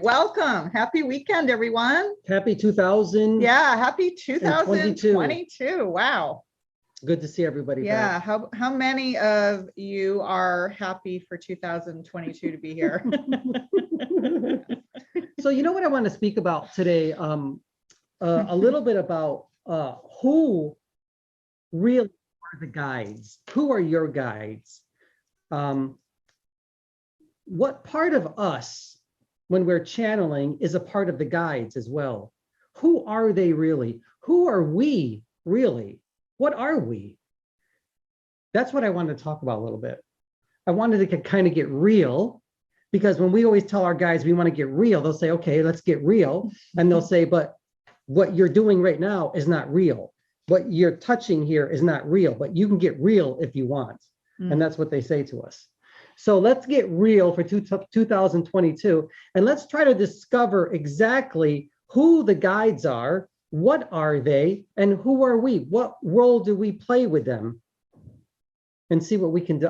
Welcome. Happy weekend, everyone. Happy 2000. Yeah, happy 2022. Wow. Good to see everybody. Yeah. Back. How many of you are happy for 2022 to be here? So you know what I want to speak about today? A little bit about who really are the guides. Who are your guides? What part of us, when we're channeling, is a part of the guides as well? Who are they really? Who are we really? What are we? That's what I wanted to talk about a little bit. I wanted to kind of get real, because when we always tell our guides we want to get real, they'll say, okay, let's get real. And they'll say, but what you're doing right now is not real. What you're touching here is not real, but you can get real if you want. And that's what they say to us. So let's get real for 2022, and let's try to discover exactly who the guides are, what are they, and who are we? What role do we play with them? And see what we can do,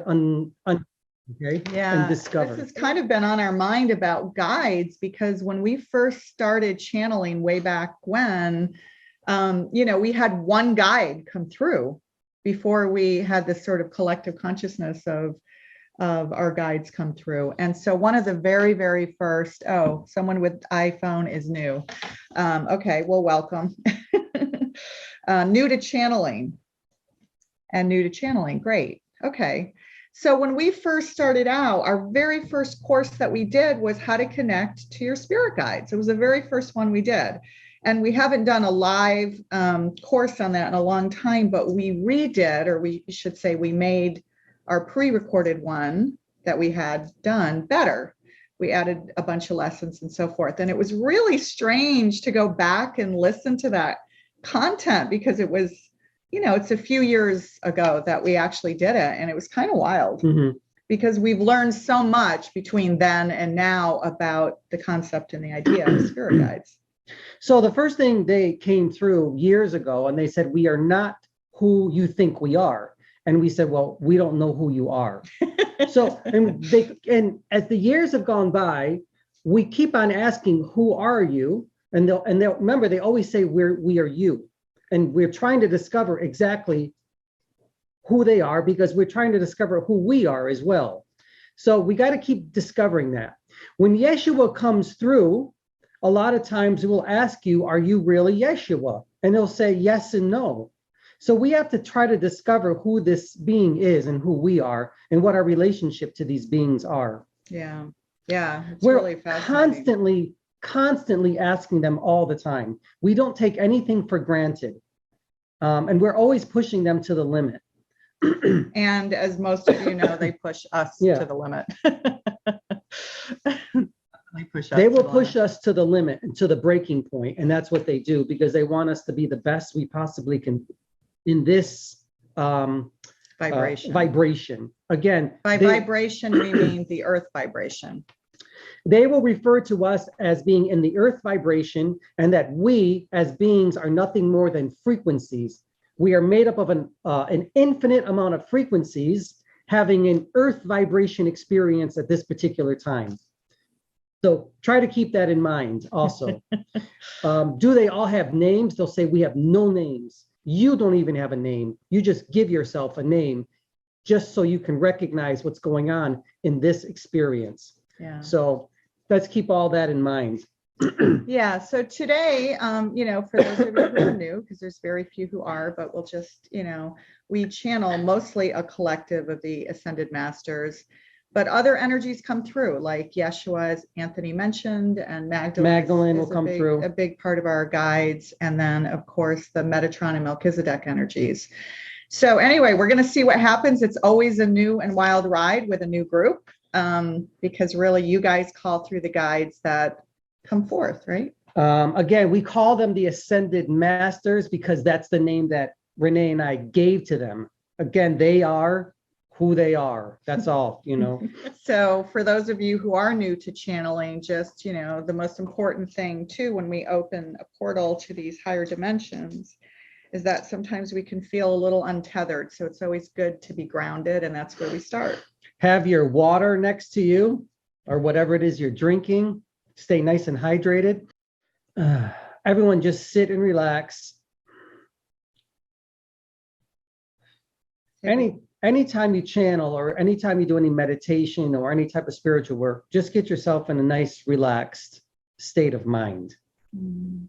okay? Yeah, and discover. This has kind of been on our mind about guides, because when we first started channeling way back when, we had one guide come through before we had this sort of collective consciousness of our guides come through. And so one of the very, very first, someone with iPhone is new. Okay, well, welcome. New to channeling. Great. Okay. So when we first started out, our very first course that we did was how to connect to your spirit guides. It was the very first one we did. And we haven't done a live course on that in a long time, but we redid, or we should say we made our pre-recorded one that we had done better. We added a bunch of lessons and so forth. And it was really strange to go back and listen to that content, because it was, it's a few years ago that we actually did it. And it was kind of wild because we've learned so much between then and now about the concept and the idea of spirit guides. So the first thing they came through years ago, and they said, we are not who you think we are. And we said, well, we don't know who you are. So, and as the years have gone by, we keep on asking, who are you? And they'll remember, they always say we are you. And we're trying to discover exactly who they are, because we're trying to discover who we are as well. So we got to keep discovering that. When Yeshua comes through, a lot of times we'll ask you, are you really Yeshua? And they'll say yes and no. So we have to try to discover who this being is and who we are and what our relationship to these beings are. Yeah. It's We're really fascinating. constantly asking them all the time. We don't take anything for granted. And we're always pushing them to the limit. And as most of you know, they push us to the limit. They will push us to the limit and to the breaking point. And that's what they do, because they want us to be the best we possibly can in this vibration. Again, by vibration, we mean the earth vibration. They will refer to us as being in the earth vibration, and that we as beings are nothing more than frequencies. We are made up of an infinite amount of frequencies having an earth vibration experience at this particular time. So try to keep that in mind also. Do they all have names? They'll say we have no names. You don't even have a name. You just give yourself a name just so you can recognize what's going on in this experience. Yeah. So let's keep all that in mind. Yeah. So today, for those of you who are new, because there's very few who are, but we'll just, we channel mostly a collective of the Ascended Masters, but other energies come through, like Yeshua, as Anthony mentioned, and Magdalene will come through. A big part of our guides. And then, of course, the Metatron and Melchizedek energies. So anyway, we're going to see what happens. It's always a new and wild ride with a new group, because really you guys call through the guides that come forth, right? Again, we call them the Ascended Masters because that's the name that Renee and I gave to them. Again, they are who they are. That's all, So for those of you who are new to channeling, just, the most important thing too, when we open a portal to these higher dimensions, is that sometimes we can feel a little untethered. So it's always good to be grounded, and that's where we start. Have your water next to you, or whatever it is you're drinking. Stay nice and hydrated. Everyone just sit and relax. Anytime you channel or anytime you do any meditation or any type of spiritual work, just get yourself in a nice, relaxed state of mind. Mm.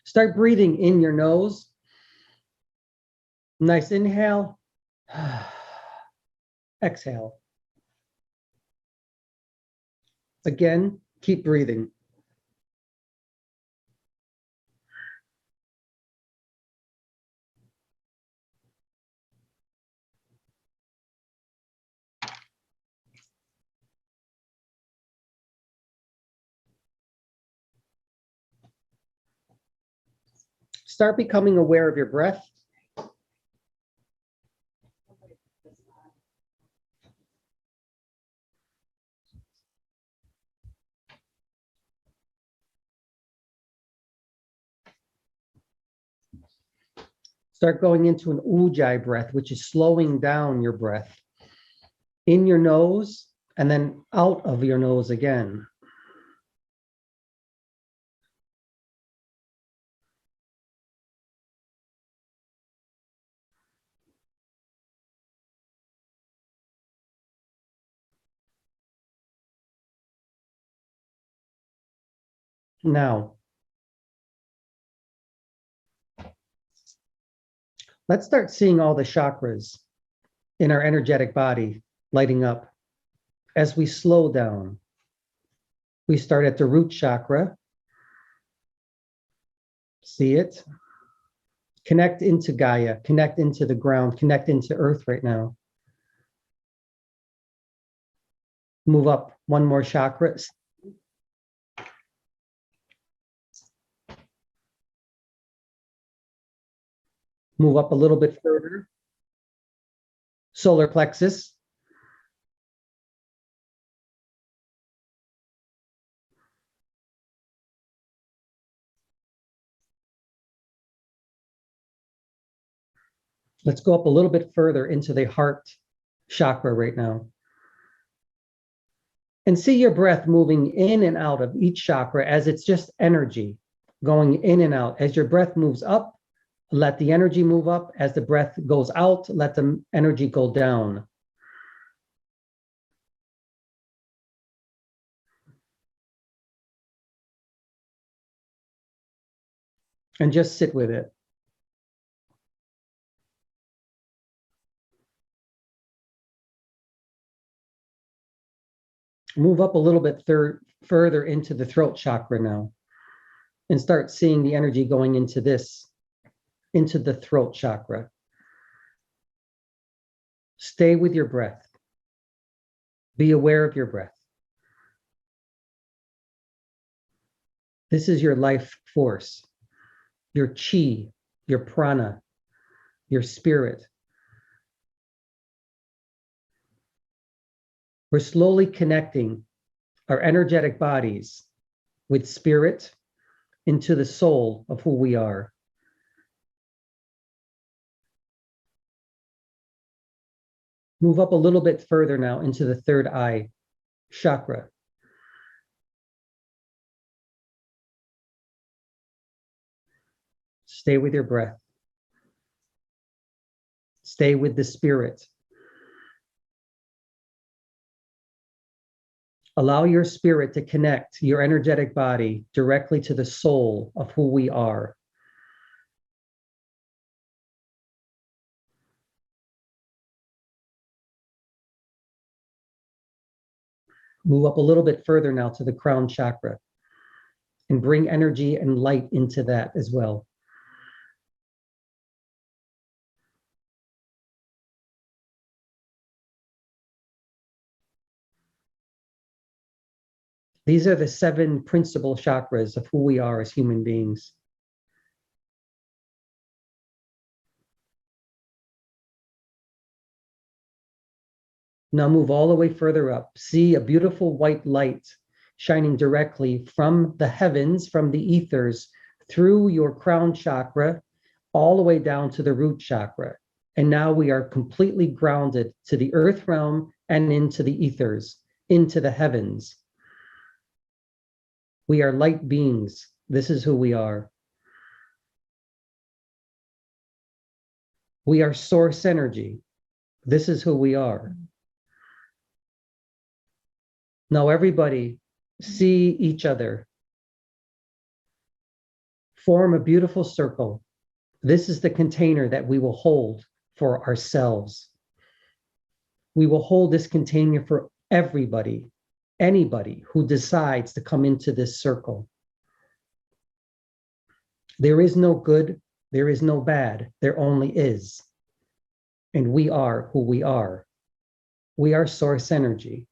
Start breathing in your nose. Nice inhale. Exhale. Again, keep breathing. Start becoming aware of your breath. Start going into an ujjayi breath, which is slowing down your breath in your nose and then out of your nose again. Now, let's start seeing all the chakras in our energetic body lighting up. As we slow down, we start at the root chakra. See it? Connect into Gaia, connect into the ground, connect into Earth right now. Move up one more chakra. Move up a little bit further. Solar plexus. Let's go up a little bit further into the heart chakra right now. And see your breath moving in and out of each chakra as it's just energy going in and out. As your breath moves up, let the energy move up. As the breath goes out, let the energy go down. And just sit with it. Move up a little bit further into the throat chakra now. And start seeing the energy going into the throat chakra. Stay with your breath. Be aware of your breath. This is your life force, your chi, your prana, your spirit. We're slowly connecting our energetic bodies with spirit into the soul of who we are. Move up a little bit further now into the third eye chakra. Stay with your breath. Stay with the spirit. Allow your spirit to connect your energetic body directly to the soul of who we are. Move up a little bit further now to the crown chakra and bring energy and light into that as well. These are the 7 principal chakras of who we are as human beings. Now move all the way further up. See a beautiful white light shining directly from the heavens, from the ethers, through your crown chakra, all the way down to the root chakra. And now we are completely grounded to the earth realm and into the ethers, into the heavens. We are light beings. This is who we are. We are source energy. This is who we are. Now, everybody, see each other. Form a beautiful circle. This is the container that we will hold for ourselves. We will hold this container for everybody, anybody who decides to come into this circle. There is no good, there is no bad, there only is. And we are who we are. We are source energy.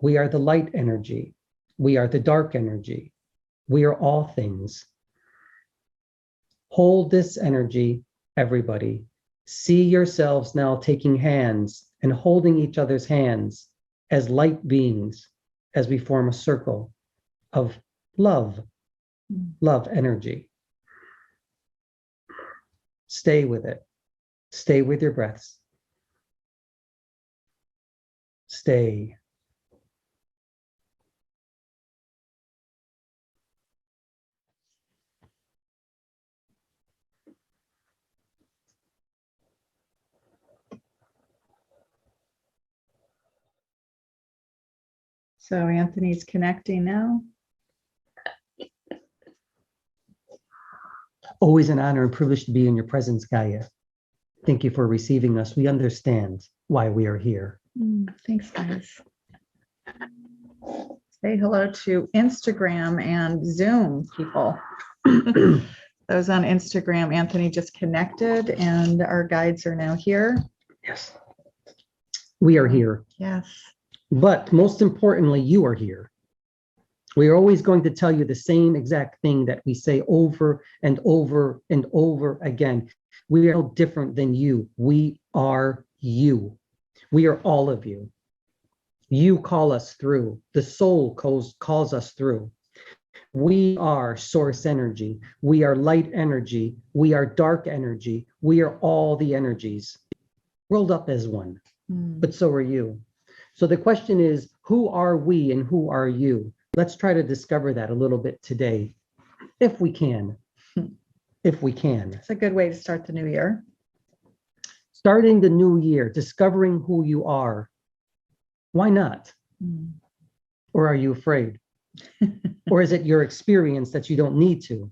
We are the light energy. We are the dark energy. We are all things. Hold this energy, everybody. See yourselves now taking hands and holding each other's hands as light beings as we form a circle of love, love energy. Stay with it. Stay with your breaths. Stay. So Anthony's connecting now. Always an honor and privilege to be in your presence, Gaia. Thank you for receiving us. We understand why we are here. Thanks, guys. Say hello to Instagram and Zoom people. Those on Instagram, Anthony just connected and our guides are now here. Yes. We are here. Yes. But most importantly, you are here. We are always going to tell you the same exact thing that we say over and over and over again. We are no different than you. We are you. We are all of you. You call us through. The soul calls us through. We are source energy. We are light energy. We are dark energy. We are all the energies rolled up as one. But so are you. So the question is, who are we and who are you? Let's try to discover that a little bit today, if we can. If we can. It's a good way to start the new year. Starting the new year, discovering who you are. Why not? Or are you afraid? Or is it your experience that you don't need to?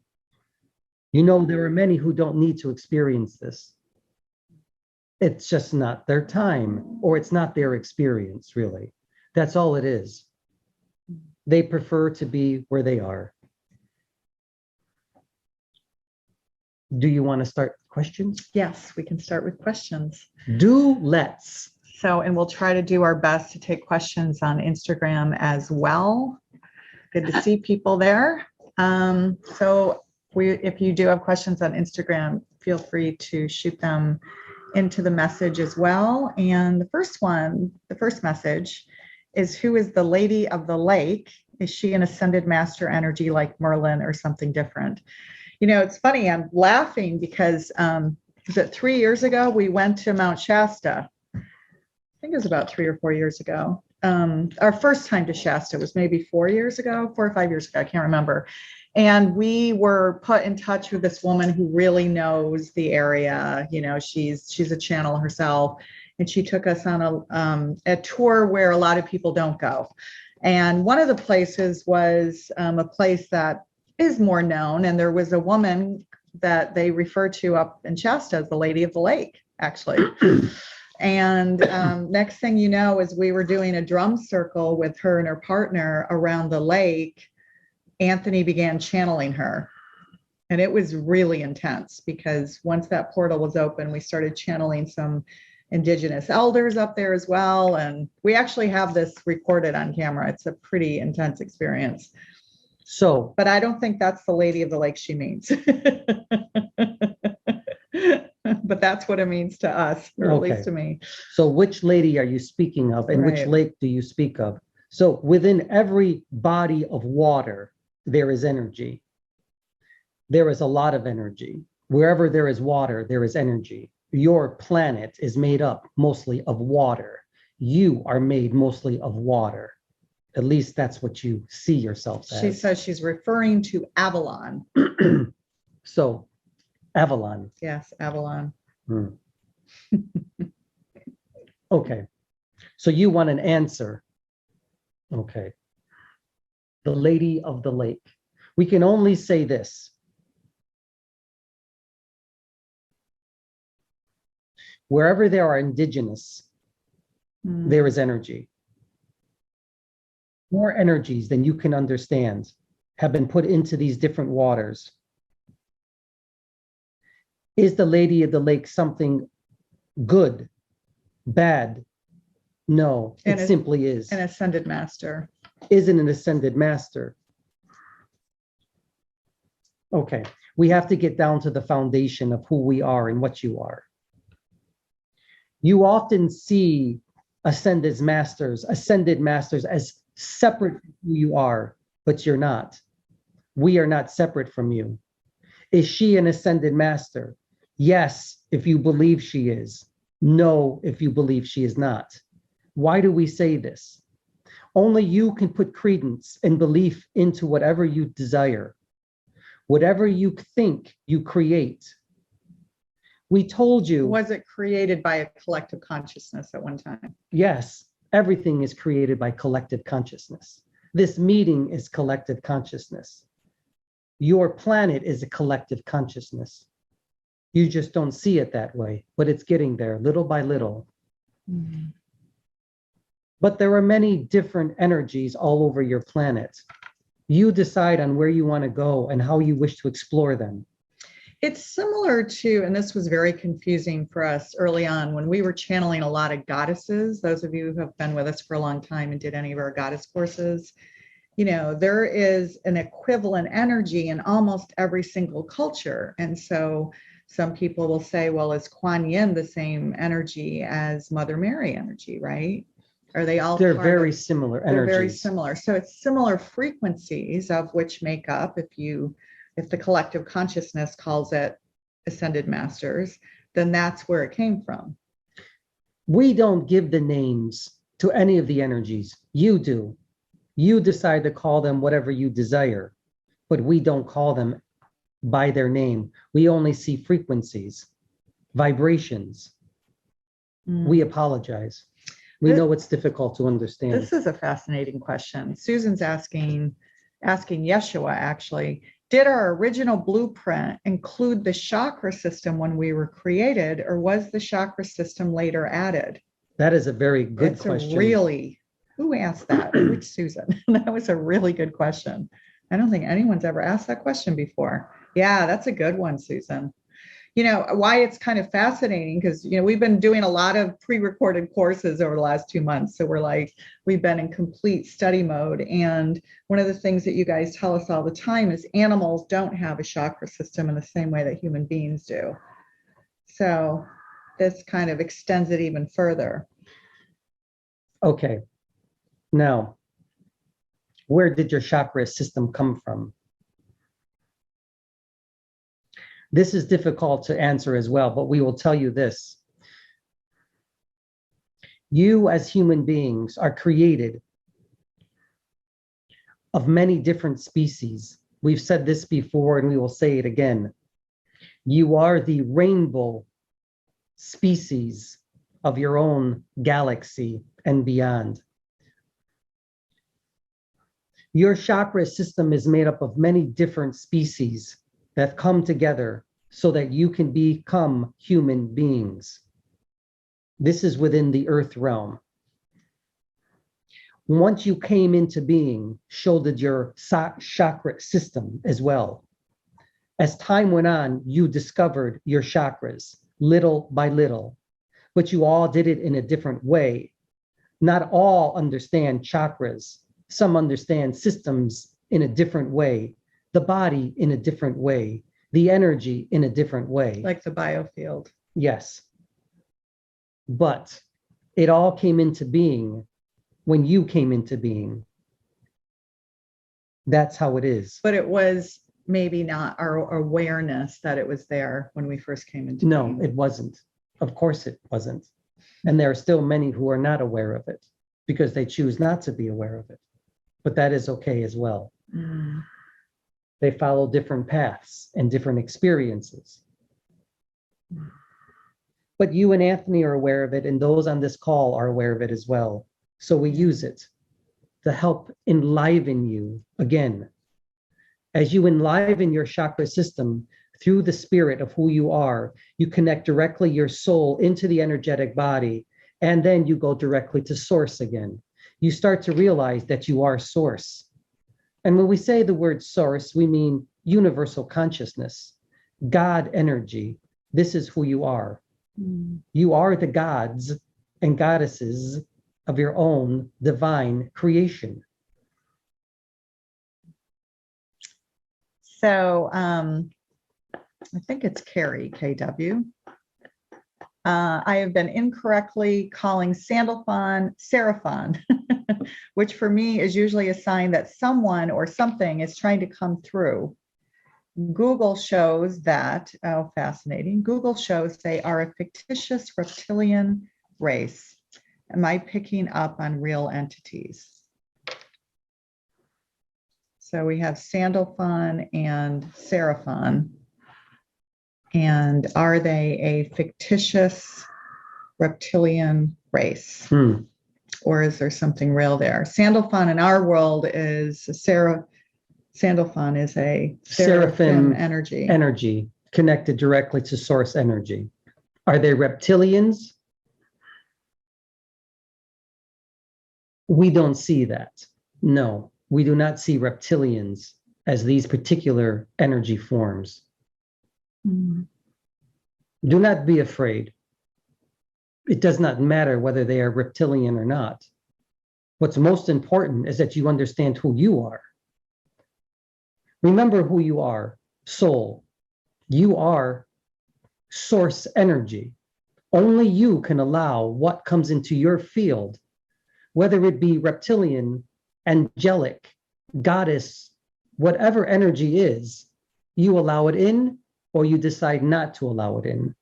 You know, there are many who don't need to experience this. It's just not their time, or it's not their experience, really. That's all it is. They prefer to be where they are. Do you want to start questions? Yes, we can start with questions. Let's. So, and we'll try to do our best to take questions on Instagram as well. Good to see people there. So if you do have questions on Instagram, feel free to shoot them into the message as well. And the first message is, who is the Lady of the Lake? Is she an ascended master energy like Merlin or something different? You know, it's funny, I'm laughing because was it 3 years ago we went to Mount Shasta? I think it was about 3 or 4 years ago. Our first time to Shasta was maybe 4 years ago, 4 or 5 years ago, I can't remember. And we were put in touch with this woman who really knows the area. You know, she's a channel herself, and she took us on a tour where a lot of people don't go. And one of the places was a place that is more known, and there was a woman that they refer to up in Shasta as the Lady of the Lake, actually. And next thing you know is we were doing a drum circle with her and her partner around the lake. Anthony began channeling her. And it was really intense because once that portal was open, we started channeling some indigenous elders up there as well. And we actually have this recorded on camera. It's a pretty intense experience. So, but I don't think that's the Lady of the Lake she means. But that's what it means to us, or at least to me. So which lady are you speaking of, and which lake do you speak of? So within every body of water, there is energy. There is a lot of energy. Wherever there is water, there is energy. Your planet is made up mostly of water. You are made mostly of water. At least that's what you see yourself as. She says she's referring to Avalon. So, Avalon. Yes, Avalon. Okay. So you want an answer. Okay. The Lady of the Lake. We can only say this. Wherever there are indigenous, there is energy. More energies than you can understand have been put into these different waters. Is the Lady of the Lake something good, bad? No, it simply is. An ascended master. Isn't an ascended master. Okay, we have to get down to the foundation of who we are and what you are. You often see ascended masters as separate from who you are, but you're not. We are not separate from you. Is she an ascended master? Yes, if you believe she is. No, if you believe she is not. Why do we say this? Only you can put credence and belief into whatever you desire. Whatever you think, you create. We told you. Was it created by a collective consciousness at one time? Yes, everything is created by collective consciousness. This meeting is collective consciousness. Your planet is a collective consciousness. You just don't see it that way, but it's getting there little by little. Mm-hmm. But there are many different energies all over your planet. You decide on where you want to go and how you wish to explore them. It's similar to, and this was very confusing for us early on when we were channeling a lot of goddesses. Those of you who have been with us for a long time and did any of our goddess courses, you know, there is an equivalent energy in almost every single culture. And so some people will say, well, is Kuan Yin the same energy as Mother Mary energy, right? Are they all? They're very similar energies. They're very similar. So it's similar frequencies of which make up, if the collective consciousness calls it ascended masters, then that's where it came from. We don't give the names to any of the energies. You do. You decide to call them whatever you desire, but we don't call them by their name. We only see frequencies, vibrations. We apologize. We know it's difficult to understand. This is a fascinating question. Susan's asking Yeshua, actually, did our original blueprint include the chakra system when we were created, or was the chakra system later added? That is a very good question. Who asked that? Which Susan? That was a really good question. I don't think anyone's ever asked that question before. Yeah, that's a good one, Susan. You know, why it's kind of fascinating because, you know, we've been doing a lot of pre-recorded courses over the last 2 months. So we've been in complete study mode. And one of the things that you guys tell us all the time is animals don't have a chakra system in the same way that human beings do. So this kind of extends it even further. Okay. Now, where did your chakra system come from? This is difficult to answer as well, but we will tell you this. You as human beings are created of many different species. We've said this before and we will say it again. You are the rainbow species of your own galaxy and beyond. Your chakra system is made up of many different species that come together so that you can become human beings. This is within the earth realm. Once you came into being, so did your chakra system as well. As time went on, you discovered your chakras little by little, but you all did it in a different way. Not all understand chakras. Some understand systems in a different way, the body in a different way, the energy in a different way. Like the biofield. Yes. But it all came into being when you came into being. That's how it is. But it was maybe not our awareness that it was there when we first came into being. No, it wasn't. Of course it wasn't. And there are still many who are not aware of it because they choose not to be aware of it. But that is okay as well. Mm. They follow different paths and different experiences. But you and Anthony are aware of it, and those on this call are aware of it as well. So we use it to help enliven you again. As you enliven your chakra system through the spirit of who you are, you connect directly your soul into the energetic body, and then you go directly to source again. You start to realize that you are source. And when we say the word source, we mean universal consciousness, God energy. This is who you are. You are the gods and goddesses of your own divine creation. So I think it's Carrie, KW. I have been incorrectly calling Sandalphon Seraphon, which for me is usually a sign that someone or something is trying to come through. Google shows that, oh, fascinating. Google shows they are a fictitious reptilian race. Am I picking up on real entities? So we have Sandalphon and Seraphon. And are they a fictitious reptilian race? Or is there something real there? Sandalphon in our world is Sandalphon is a seraphim energy connected directly to source energy. Are they reptilians? We don't see that. No, we do not see reptilians as these particular energy forms. Do not be afraid. It does not matter whether they are reptilian or not. What's most important is that you understand who you are. Remember who you are, soul. You are source energy. Only you can allow what comes into your field, whether it be reptilian, angelic, goddess, whatever energy is, you allow it in or you decide not to allow it in.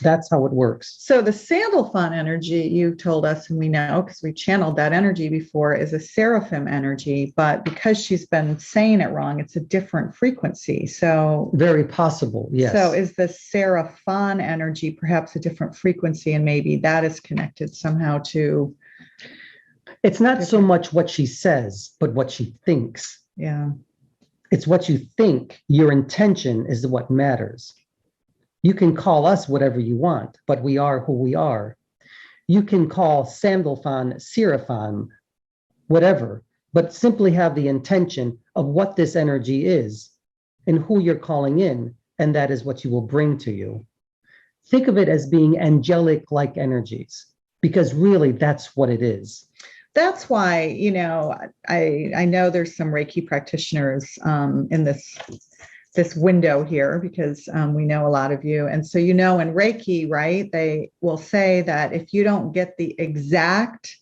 That's how it works. So the Sandalphon energy, you told us, and we know because we channeled that energy before, is a seraphim energy, but because she's been saying it wrong, it's a different frequency. So very possible, yes. So is the Seraphon energy perhaps a different frequency, and maybe that is connected somehow to? It's not so much what she says, but what she thinks. Yeah. It's what you think. Your intention is what matters. You can call us whatever you want, but we are who we are. You can call Sandalphon, Seraphon, whatever, but simply have the intention of what this energy is and who you're calling in, and that is what you will bring to you. Think of it as being angelic-like energies, because really that's what it is. That's why, you know, I know there's some Reiki practitioners in this window here, because we know a lot of you. And so, you know, in Reiki, right, they will say that if you don't get the exact,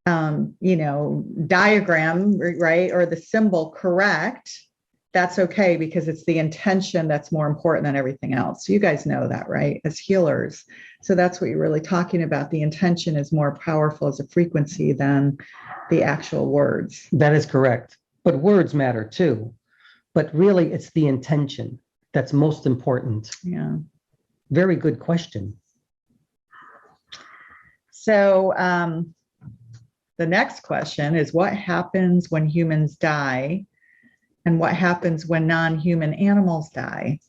you know, diagram, right, or the symbol correct, that's okay, because it's the intention that's more important than everything else. So you guys know that, right, as healers. So that's what you're really talking about. The intention is more powerful as a frequency than the actual words. That is correct. But words matter too. But really, it's the intention that's most important. Yeah. Very good question. So the next question is, what happens when humans die? And what happens when non-human animals die?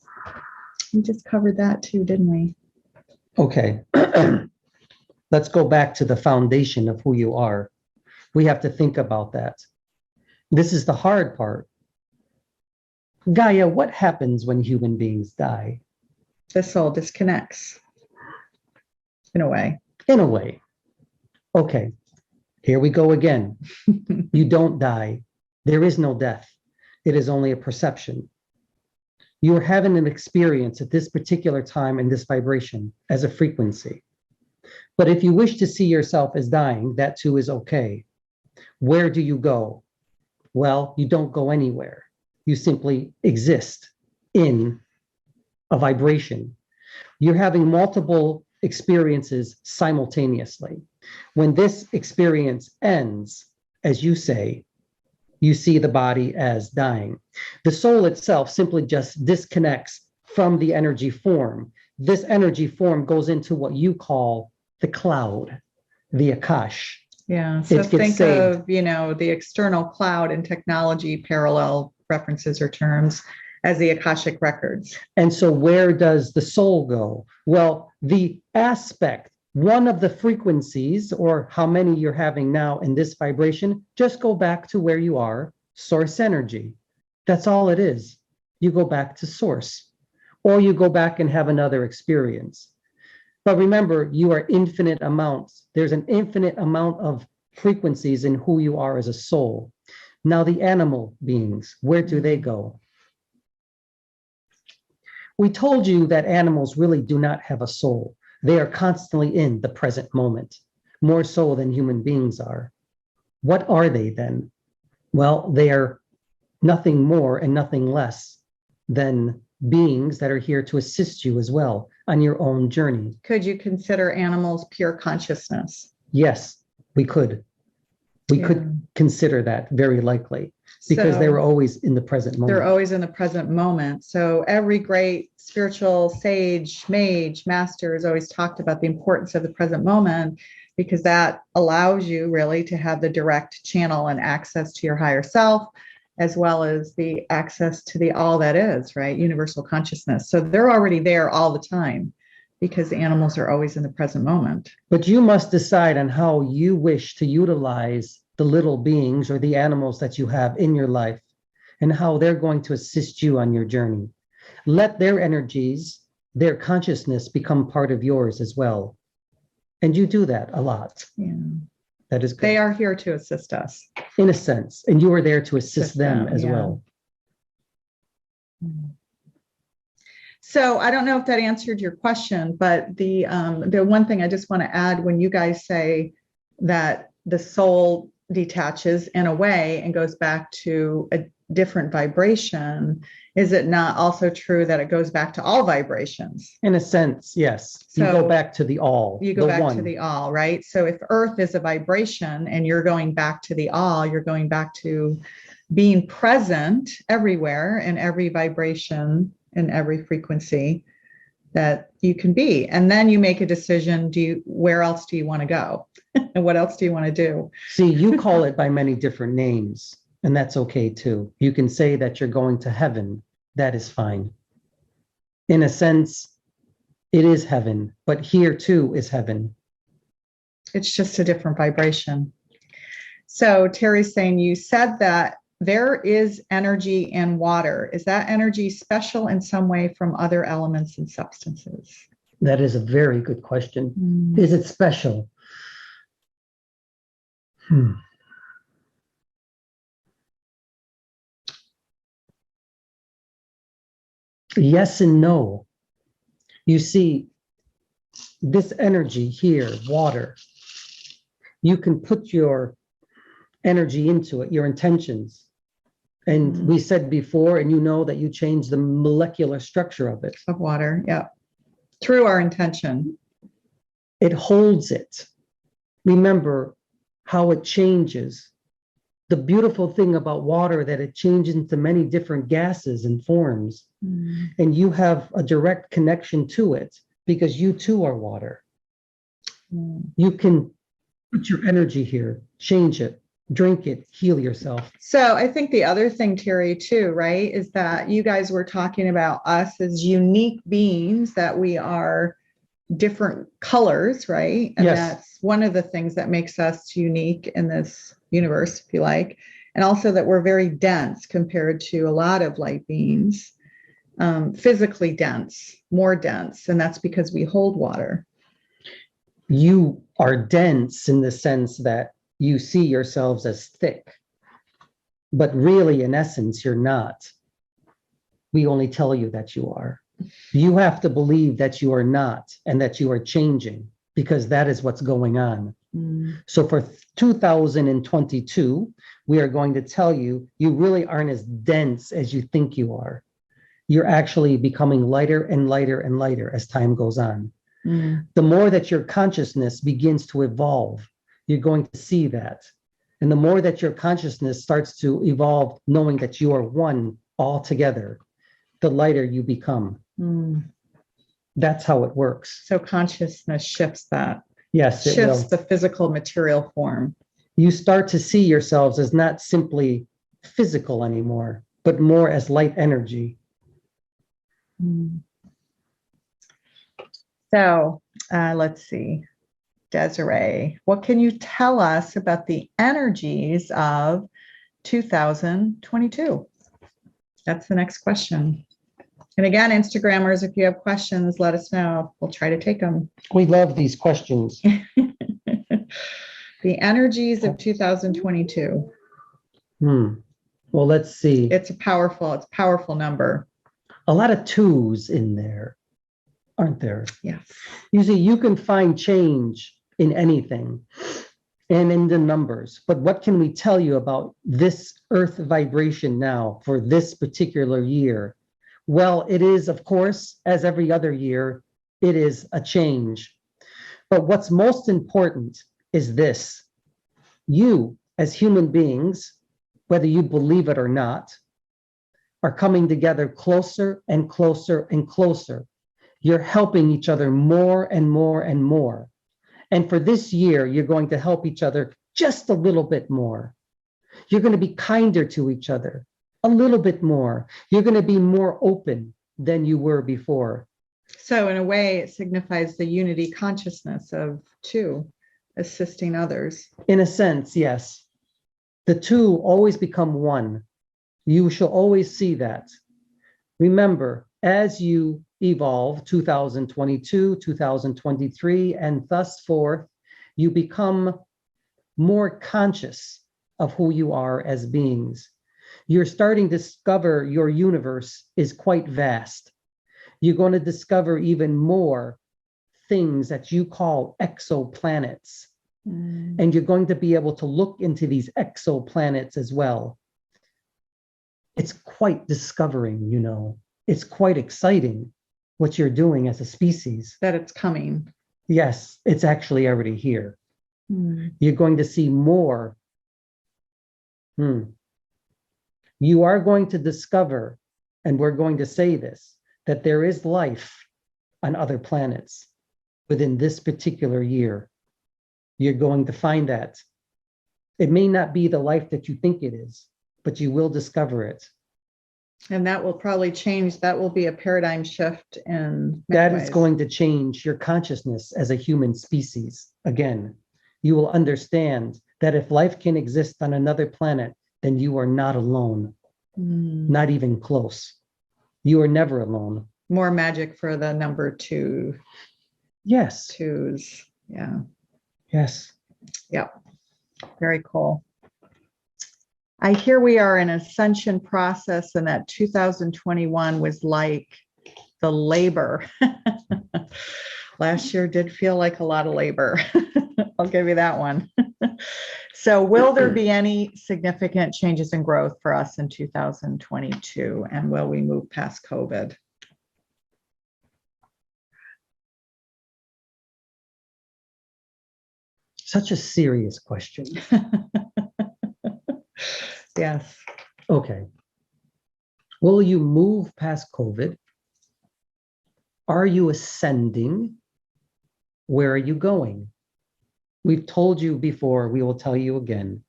We just covered that too, didn't we? Okay. Let's go back to the foundation of who you are. We have to think about that. This is the hard part. Gaia, what happens when human beings die? The soul disconnects, in a way. In a way. Okay, here we go again. You don't die. There is no death. It is only a perception. You're having an experience at this particular time in this vibration as a frequency. But if you wish to see yourself as dying, that too is okay. Where do you go? Well, you don't go anywhere. You simply exist in a vibration. You're having multiple experiences simultaneously. When this experience ends, as you say, you see the body as dying. The soul itself simply just disconnects from the energy form. This energy form goes into what you call the cloud, the Akash. Yeah. So It gets think saved. of, the external cloud in technology, parallel references or terms as the Akashic records. And so where does the soul go? Well, the aspect, one of the frequencies, or how many you're having now in this vibration, just go back to where you are, source energy. That's all it is. You go back to source, or you go back and have another experience. But remember, you are infinite amounts. There's an infinite amount of frequencies in who you are as a soul. Now, the animal beings, where do they go? We told you that animals really do not have a soul. They are constantly in the present moment, more so than human beings are. What are they then? Well, they are nothing more and nothing less than beings that are here to assist you as well on your own journey. Could you consider animals pure consciousness? Yes, we could. We could consider that very likely because they were always in the present moment. They're always in the present moment. So every great spiritual sage, mage, master has always talked about the importance of the present moment, because that allows you really to have the direct channel and access to your higher self, as well as the access to the all that is, right? Universal consciousness. So they're already there all the time because the animals are always in the present moment. But you must decide on how you wish to utilize the little beings or the animals that you have in your life and how they're going to assist you on your journey. Let their energies, their consciousness become part of yours as well. And you do that a lot. Yeah. That is good. They are here to assist us. In a sense, and you are there to assist them as well. So I don't know if that answered your question, but the one thing I just want to add, when you guys say that the soul detaches in a way and goes back to a different vibration, is it not also true that it goes back to all vibrations? In a sense, yes. You go back to the all. You go back to the all, right? So if Earth is a vibration and you're going back to the all, you're going back to being present everywhere in every vibration and every frequency that you can be. And then you make a decision, where else do you want to go? And what else do you want to do? See, you call it by many different names, and that's okay too. You can say that you're going to heaven. That is fine. In a sense, it is heaven, but here too is heaven. It's just a different vibration. So Terry's saying, you said that there is energy in water. Is that energy special in some way from other elements and substances? That is a very good question. Is it special? Yes and no. You see, this energy here, water, you can put your energy into it, your intentions. And we said before, and you know that you change the molecular structure of it. Of water, yeah. Through our intention. It holds it. Remember how it changes. The beautiful thing about water, that it changes into many different gases and forms. And you have a direct connection to it because you too are water. You can put your energy here, change it, drink it, heal yourself. So I think the other thing, Terry, too, right, is that you guys were talking about us as unique beings, that we are different colors, right? And that's one of the things that makes us unique in this universe, if you like. And also that we're very dense compared to a lot of light beings, physically dense, more dense. And that's because we hold water. You are dense in the sense that you see yourselves as thick, but really, in essence, you're not. We only tell you that you are. You have to believe that you are not and that you are changing, because that is what's going on. So for 2022, we are going to tell you, you really aren't as dense as you think you are. you're actually becoming lighter and lighter and lighter as time goes on. The more that your consciousness begins to evolve, you're going to see that. And the more that your consciousness starts to evolve, knowing that you are one altogether, the lighter you become. That's how it works. So consciousness shifts that. Yes, it shifts will. the physical material form. You start to see yourselves as not simply physical anymore, but more as light energy. So let's see. Desiree, what can you tell us about the energies of 2022? That's the next question. And again, Instagrammers, if you have questions, let us know. We'll try to take them. We love these questions. The energies of 2022. Well, let's see. It's a powerful number. A lot of twos in there, aren't there? Yes. You see, you can find change in anything and in the numbers, but what can we tell you about this earth vibration now for this particular year? Well, it is, of course, as every other year, it is a change. But what's most important is this. You, as human beings, whether you believe it or not, are coming together closer and closer and closer. You're helping each other more and more and more. And for this year, you're going to help each other just a little bit more. You're going to be kinder to each other a little bit more. You're going to be more open than you were before. So in a way, it signifies the unity consciousness of two assisting others. In a sense, yes. The two always become one. You shall always see that. Remember, as you evolve 2022, 2023, and thus forth, you become more conscious of who you are as beings. You're starting to discover your universe is quite vast. You're going to discover even more things that you call exoplanets. And you're going to be able to look into these exoplanets as well. It's quite discovering, you know. It's quite exciting what you're doing as a species. That it's coming. Yes, it's actually already here. You're going to see more. You are going to discover, and we're going to say this, that there is life on other planets within this particular year. You're going to find that. It may not be the life that you think it is, but you will discover it. And that will probably change. That will be a paradigm shift in that ways. Is going to change your consciousness as a human species. Again, you will understand that if life can exist on another planet, then you are not alone, not even close. You are never alone. More magic for the number two. Yes. Twos. Yeah. Yes. Yep. Very cool. I hear we are in ascension process and that 2021 was like the labor. Last year did feel like a lot of labor. I'll give you that one. So will there be any significant changes in growth for us in 2022? And will we move past COVID? Such a serious question. Yes. Okay. Will you move past COVID? Are you ascending? Where are you going? We've told you before, we will tell you again.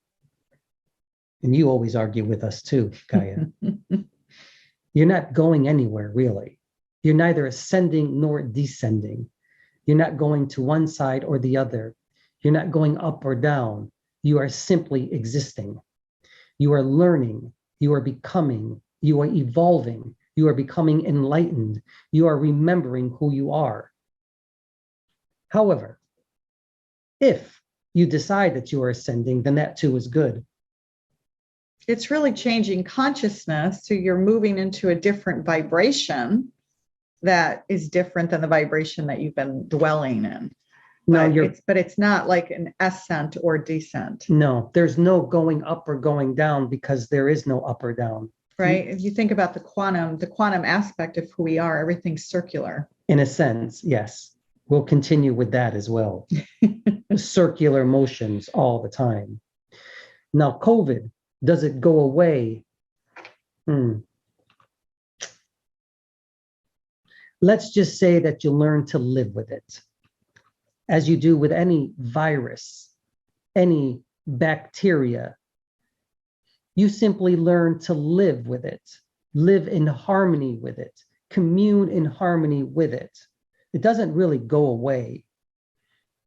And you always argue with us too, Kaya. You're not going anywhere, really. You're neither ascending nor descending. You're not going to one side or the other. You're not going up or down. You are simply existing. You are learning. You are becoming. You are evolving. You are becoming enlightened. You are remembering who you are. However, if you decide that you are ascending, then that too is good. It's really changing consciousness. So you're moving into a different vibration that is different than the vibration that you've been dwelling in. No, but it's not like an ascent or descent. No, there's no going up or going down because there is no up or down. right? If you think about the quantum aspect of who we are, everything's circular. In a sense, yes. We'll continue with that as well. Circular motions all the time. Now, COVID, does it go away? Let's just say that you learn to live with it, as you do with any virus, any bacteria. You simply learn to live with it, live in harmony with it, commune in harmony with it. It doesn't really go away.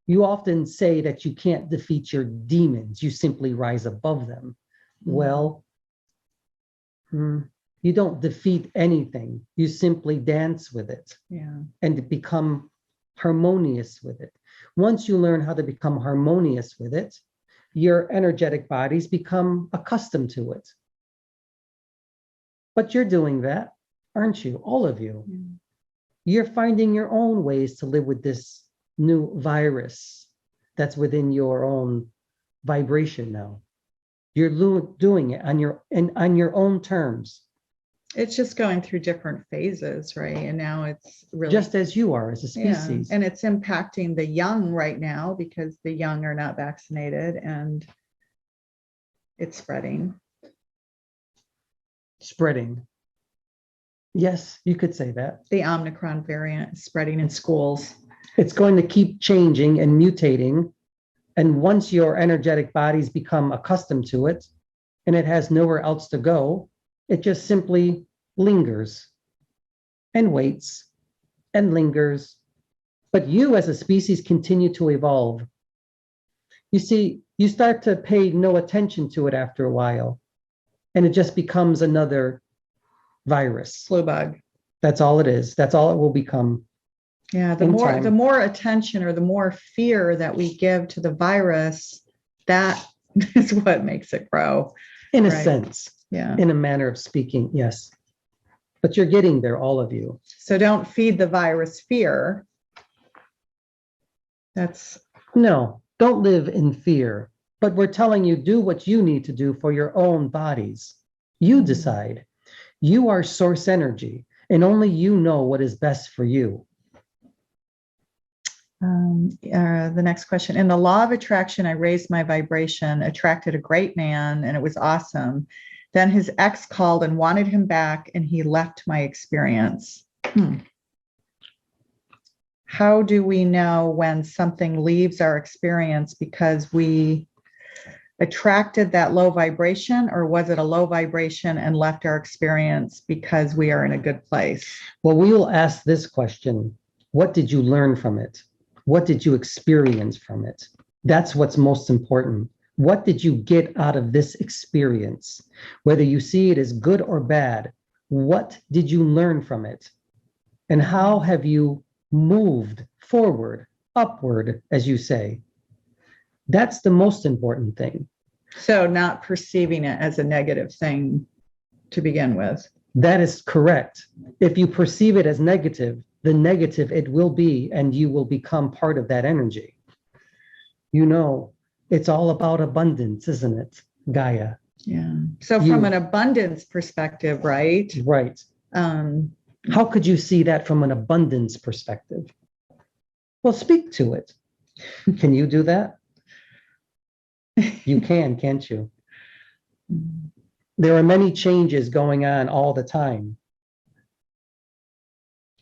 You often say that you can't defeat your demons, you simply rise above them. Well, you don't defeat anything, you simply dance with it, and become harmonious with it. Once you learn how to become harmonious with it, your energetic bodies become accustomed to it. But you're doing that, aren't you? All of you. You're finding your own ways to live with this new virus that's within your own vibration now. You're doing it on your own terms. It's just going through different phases, right? And now it's really just as you are as a species. And it's impacting the young right now because the young are not vaccinated and it's spreading. Yes, you could say that. The Omicron variant is spreading in schools. It's going to keep changing and mutating. And once your energetic bodies become accustomed to it and it has nowhere else to go, it just simply lingers and waits and lingers. But you as a species continue to evolve. You see, you start to pay no attention to it after a while, and it just becomes another virus. Flu bug. That's all it is. That's all it will become. Yeah, the more attention or the more fear that we give to the virus, that is what makes it grow. In a sense. Yeah. In a manner of speaking, yes. But you're getting there, all of you. So don't feed the virus fear. No, don't live in fear. But we're telling you, do what you need to do for your own bodies. You decide. You are source energy, and only you know what is best for you. The next question. In the law of attraction, I raised my vibration, attracted a great man, and it was awesome. Then his ex called and wanted him back, and he left my experience. How do we know when something leaves our experience because we attracted that low vibration, or was it a low vibration and left our experience because we are in a good place? Well, we will ask this question. What did you learn from it? What did you experience from it? That's what's most important. What did you get out of this experience? Whether you see it as good or bad, what did you learn from it? And how have you moved forward, upward, as you say? That's the most important thing. So not perceiving it as a negative thing to begin with. That is correct. If you perceive it as negative, the negative it will be, and you will become part of that energy. You know, it's all about abundance, isn't it, Gaia? Yeah. So from an abundance perspective, right? Right. How could you see that from an abundance perspective? Well, speak to it. Can you do that? You can, can't you? There are many changes going on all the time.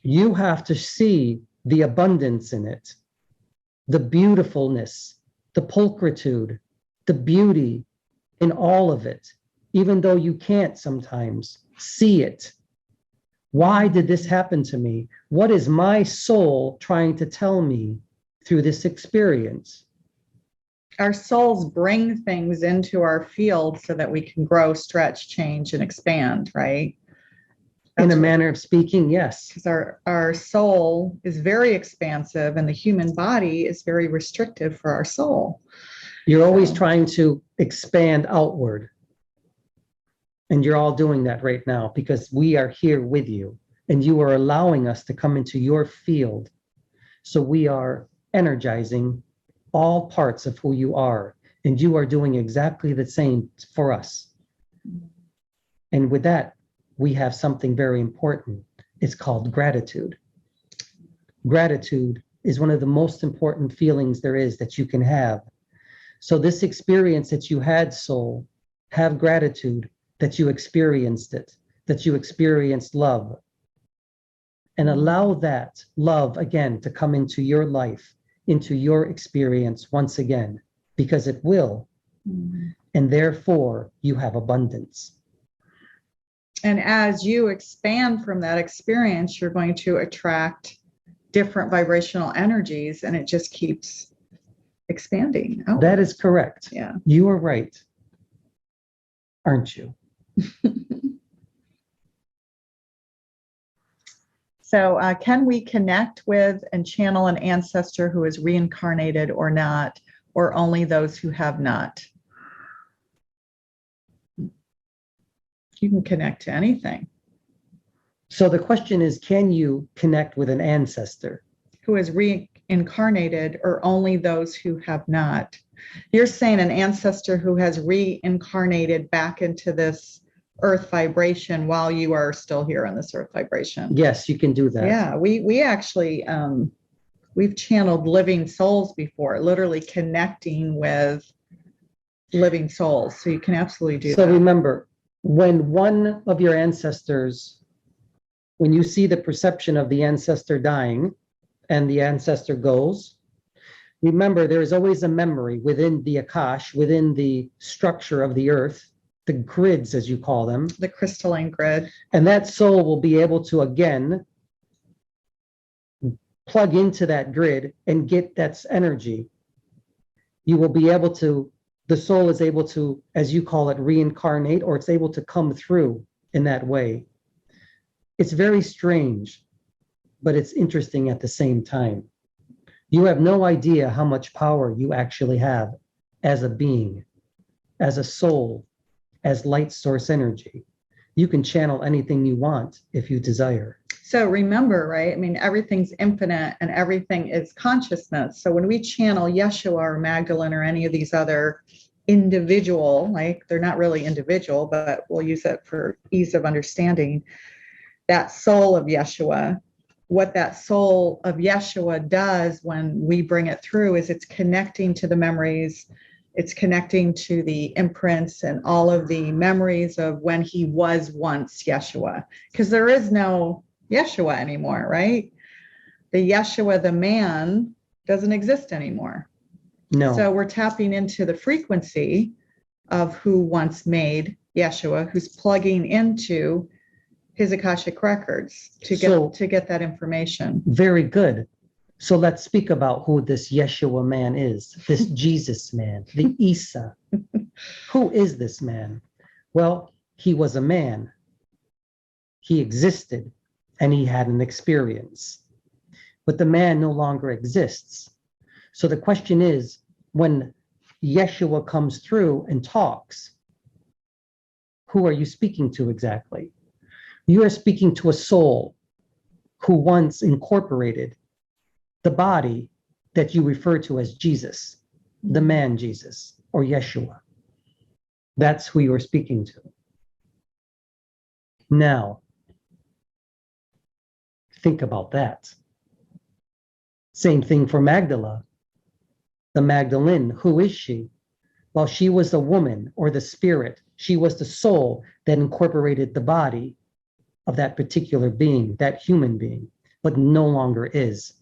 You have to see the abundance in it, the beautifulness, the pulchritude, the beauty in all of it, even though you can't sometimes see it. Why did this happen to me? What is my soul trying to tell me through this experience? Our souls bring things into our field so that we can grow, stretch, change, and expand, right? In a manner of speaking, yes. Because our soul is very expansive and the human body is very restrictive for our soul. You're always trying to expand outward. And you're all doing that right now because we are here with you and you are allowing us to come into your field. So we are energizing all parts of who you are, and you are doing exactly the same for us. And with that, we have something very important. It's called gratitude. Gratitude is one of the most important feelings there is that you can have. So this experience that you had, soul, have gratitude that you experienced it, that you experienced love. And allow that love again to come into your life, into your experience once again, because it will. And therefore, you have abundance. And as you expand from that experience, you're going to attract different vibrational energies, and it just keeps expanding. Oh, that is correct. Yeah. You are right. Aren't you? So can we connect with and channel an ancestor who is reincarnated or not, or only those who have not? You can connect to anything. So the question is, can you connect with an ancestor who is reincarnated, or only those who have not? You're saying an ancestor who has reincarnated back into this earth vibration while you are still here on this earth vibration. Yes, you can do that. Yeah, we actually we've channeled living souls before, literally connecting with living souls. So you can absolutely do that. So remember, when one of your ancestors, when you see the perception of the ancestor dying and the ancestor goes, remember there is always a memory within the Akash, within the structure of the earth, the grids, as you call them. The crystalline grid. And that soul will be able to, again, plug into that grid and get that energy. You will be able to, the soul is able to, as you call it, reincarnate, or it's able to come through in that way. It's very strange, but it's interesting at the same time. You have no idea how much power you actually have as a being, as a soul, as light source energy. You can channel anything you want if you desire. So remember, right? I mean, everything's infinite and everything is consciousness. So when we channel Yeshua or Magdalene or any of these other individual, like they're not really individual, but we'll use it for ease of understanding, that soul of Yeshua, what that soul of Yeshua does when we bring it through is it's connecting to the memories, it's connecting to the imprints and all of the memories of when he was once Yeshua, because there is no Yeshua anymore, right? The Yeshua, the man, doesn't exist anymore. No. So we're tapping into the frequency of who once made Yeshua, who's plugging into his Akashic records to get that information. Very good. So let's speak about who this Yeshua man is, this Jesus man, the Isa. Who is this man? Well, he was a man. He existed and he had an experience. But the man no longer exists. So the question is, when Yeshua comes through and talks, who are you speaking to exactly? You are speaking to a soul who once incorporated the body that you refer to as Jesus, the man Jesus, or Yeshua. That's who you are speaking to. Now, think about that. Same thing for Magdala. The Magdalene, who is she? Well, she was the woman or the spirit. She was the soul that incorporated the body of that particular being, that human being, but no longer is.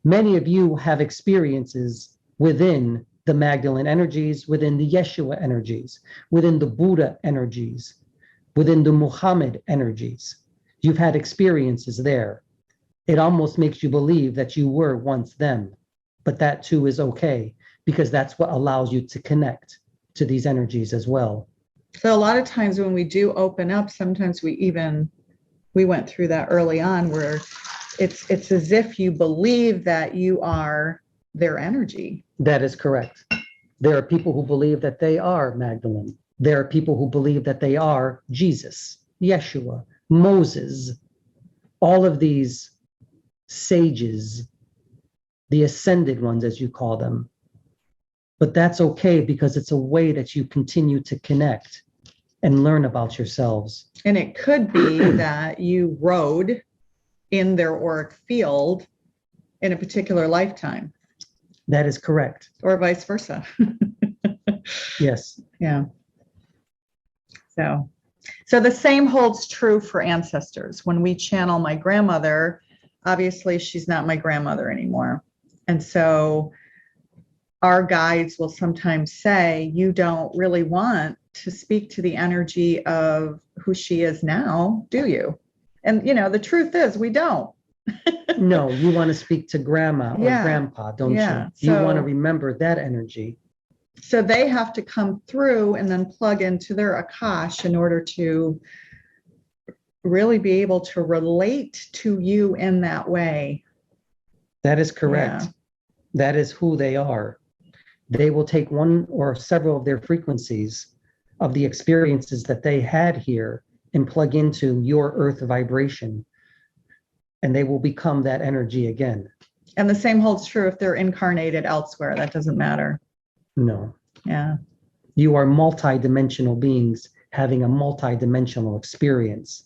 Many of you have experiences within the Magdalene energies, within the Yeshua energies, within the Buddha energies, within the Muhammad energies. You've had experiences there. It almost makes you believe that you were once them, but that too is okay, because that's what allows you to connect to these energies as well. So a lot of times when we do open up, sometimes we went through that early on, where it's as if you believe that you are their energy. That is correct. There are people who believe that they are Magdalene. There are people who believe that they are Jesus, Yeshua, Moses, all of these sages, the ascended ones, as you call them. But that's okay, because it's a way that you continue to connect. and learn about yourselves. And it could be that you rode in their auric field in a particular lifetime. That is correct. Or vice versa. Yes. Yeah. So the same holds true for ancestors. When we channel my grandmother, obviously she's not my grandmother anymore. And so our guides will sometimes say, you don't really want to speak to the energy of who she is now, do you? And, you know, the truth is we don't. No, you want to speak to grandma or grandpa, don't you? You want to remember that energy. So they have to come through and then plug into their Akash in order to really be able to relate to you in that way. That is correct. Yeah. That is who they are. They will take one or several of their frequencies of the experiences that they had here and plug into your earth vibration, and they will become that energy again. And the same holds true if they're incarnated elsewhere. That doesn't matter. No. Yeah. You are multi-dimensional beings having a multi-dimensional experience,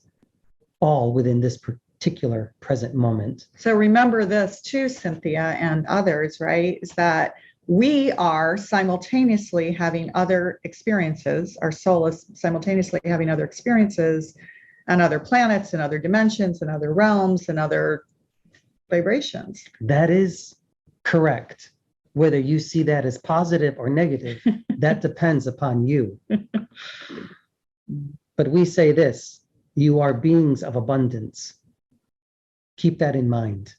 all within this particular present moment. So remember this too, Cynthia and others, right? Is that we are simultaneously having other experiences. Our soul is simultaneously having other experiences on other planets and other dimensions and other realms and other vibrations. That is correct. Whether you see that as positive or negative, that depends upon you. But we say this, you are beings of abundance. Keep that in mind.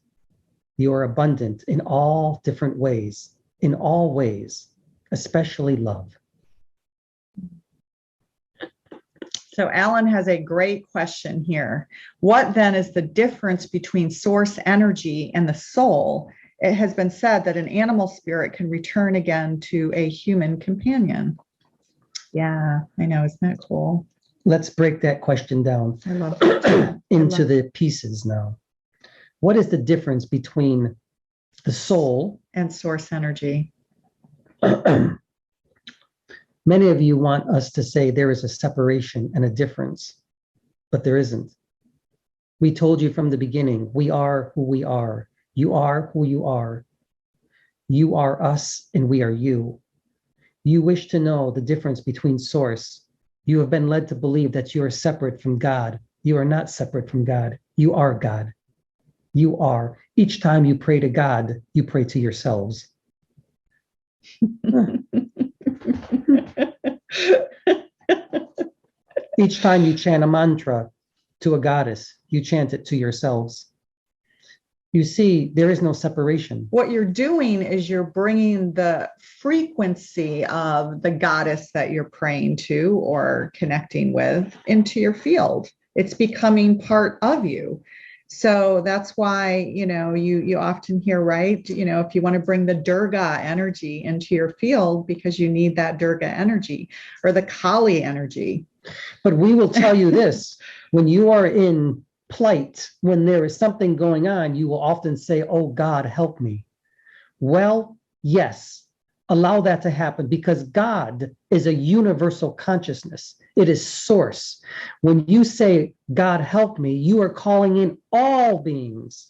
You are abundant in all different ways, in all ways, especially love. So Alan has a great question here. What then is the difference between source energy and the soul? It has been said that an animal spirit can return again to a human companion. Yeah, I know. Isn't that cool? Let's break that question down I love it. into the pieces now. What is the difference between the soul and source energy? Many of you want us to say there is a separation and a difference, but there isn't. We told you from the beginning, we are who we are. You are who you are. You are us and we are you. You wish to know the difference between source. You have been led to believe that you are separate from God. You are not separate from God. You are God. You are. Each time you pray to God, you pray to yourselves. Each time you chant a mantra to a goddess, you chant it to yourselves. You see, there is no separation. What you're doing is you're bringing the frequency of the goddess that you're praying to or connecting with into your field. It's becoming part of you. So that's why, you often hear, right? If you want to bring the Durga energy into your field because you need that Durga energy or the Kali energy. But we will tell you this, when you are in plight, when there is something going on, you will often say, oh God, help me. Well, yes, allow that to happen because God is a universal consciousness. It is source. When you say, God, help me, you are calling in all beings,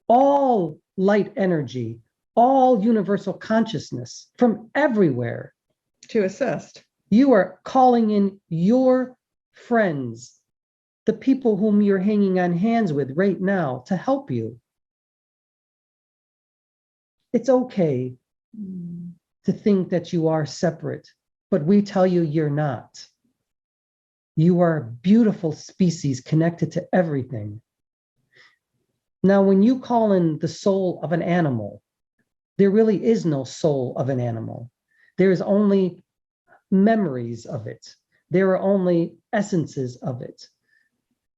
all light energy, all universal consciousness from everywhere to assist. You are calling in your friends, the people whom you're hanging on hands with right now to help you. It's okay to think that you are separate, but we tell you you're not. You are a beautiful species connected to everything. Now, when you call in the soul of an animal, there really is no soul of an animal. There is only memories of it. There are only essences of it.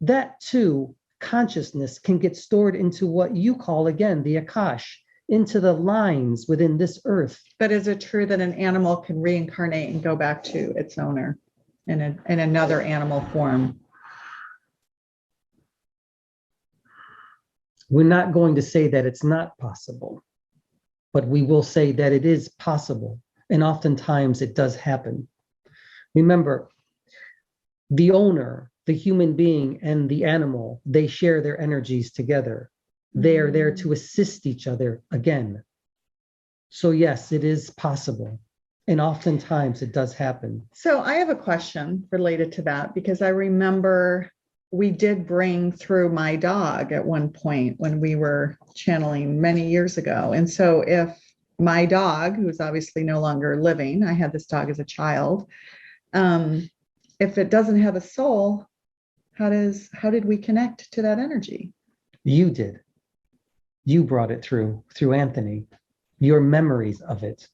That too, consciousness can get stored into what you call, again, the Akash, into the lines within this earth. But is it true that an animal can reincarnate and go back to its owner in another animal form? We're not going to say that it's not possible, but we will say that it is possible. And oftentimes it does happen. Remember, The owner, the human being, and the animal, they share their energies together. They are there to assist each other again. So yes, it is possible. And oftentimes it does happen. So I have a question related to that, because I remember we did bring through my dog at one point when we were channeling many years ago. And so if my dog, who is obviously no longer living, I had this dog as a child, if it doesn't have a soul, how did we connect to that energy? You did. You brought it through Anthony, your memories of it.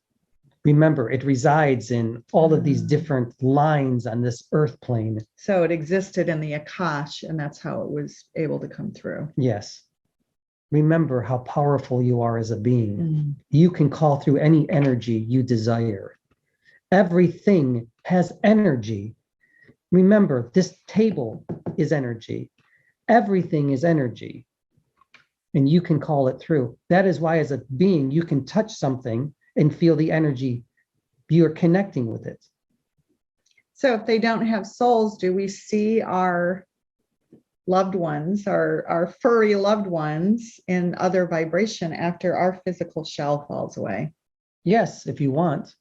Remember, it resides in all of these different lines on this earth plane. So it existed in the Akash, and that's how it was able to come through. Yes. Remember how powerful you are as a being. You can call through any energy you desire. Everything has energy. Remember, this table is energy. Everything is energy. And you can call it through. That is why, as a being, you can touch something and feel the energy. You're connecting with it. So if they don't have souls, do we see our loved ones, our furry loved ones, in other vibration after our physical shell falls away? Yes, if you want.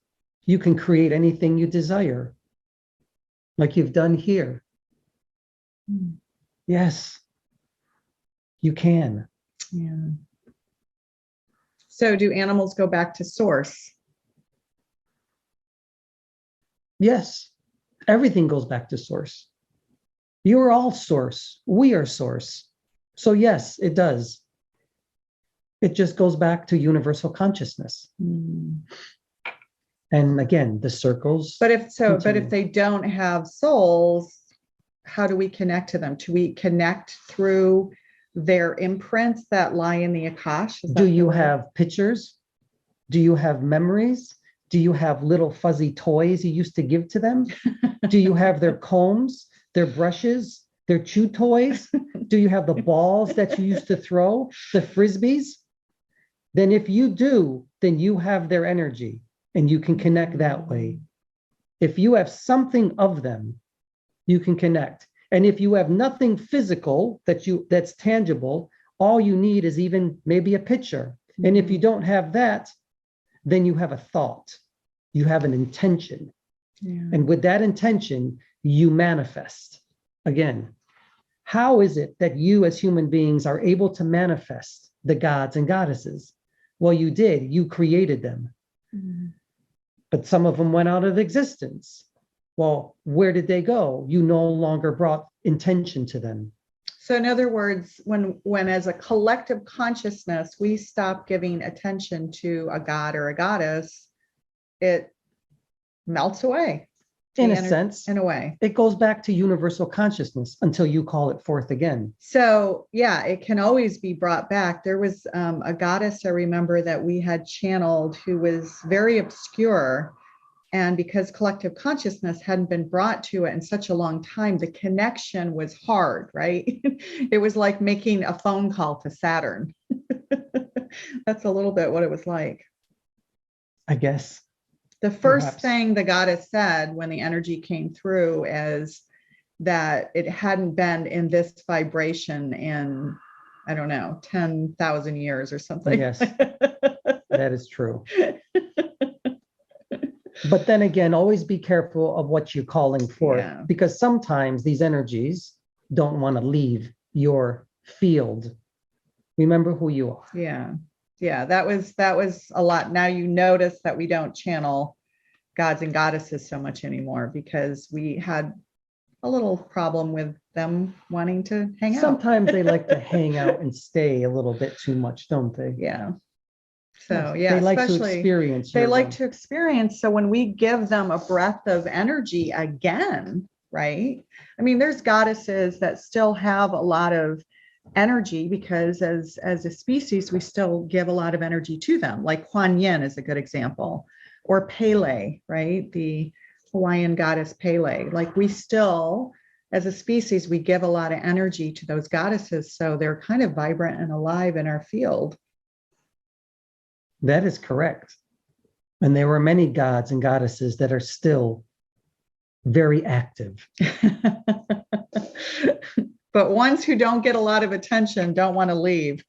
You can create anything you desire, like you've done here. Yes, you can. Yeah. So do animals go back to source? Yes, everything goes back to source. You are all source. We are source. So yes, it does. It just goes back to universal consciousness. And again, the circles. But if they don't have souls, how do we connect to them? Do we connect through their imprints that lie in the Akash? Do you have pictures? Do you have memories? Do you have little fuzzy toys you used to give to them? Do you have their combs, their brushes, their chew toys? Do you have the balls that you used to throw, the frisbees? Then if you do, then you have their energy and you can connect that way. If you have something of them, you can connect. And if you have nothing physical that's tangible, all you need is even maybe a picture. And if you don't have that, then you have a thought, you have an intention. And with that intention, you manifest. Again, how is it that you as human beings are able to manifest the gods and goddesses? Well, you did, you created them. But some of them went out of existence. Well, where did they go? You no longer brought intention to them. So in other words, when as a collective consciousness, we stop giving attention to a god or a goddess, it melts away. In a sense, in a way. It goes back to universal consciousness until you call it forth again. So yeah, it can always be brought back. There was a goddess I remember that we had channeled who was very obscure. And because collective consciousness hadn't been brought to it in such a long time, the connection was hard, right? It was like making a phone call to Saturn. That's a little bit what it was like. I guess. The first thing the goddess said when the energy came through is that it hadn't been in this vibration in, I don't know, 10,000 years or something. Yes, that is true. But then again, always be careful of what you're calling forth, because sometimes these energies don't want to leave your field. Remember who you are. Yeah, that was a lot. Now you notice that we don't channel gods and goddesses so much anymore because we had a little problem with them wanting to hang out. Sometimes they like to hang out and stay a little bit too much, don't they? Yeah. So yeah, they like to experience. They like to experience. So when we give them a breath of energy again, right? I mean, there's goddesses that still have a lot of energy because as a species, we still give a lot of energy to them. Like Kuan Yin is a good example, or Pele, right? The Hawaiian goddess Pele. Like we still, as a species, we give a lot of energy to those goddesses. So they're kind of vibrant and alive in our field. That is correct. And there were many gods and goddesses that are still very active. But ones who don't get a lot of attention don't want to leave.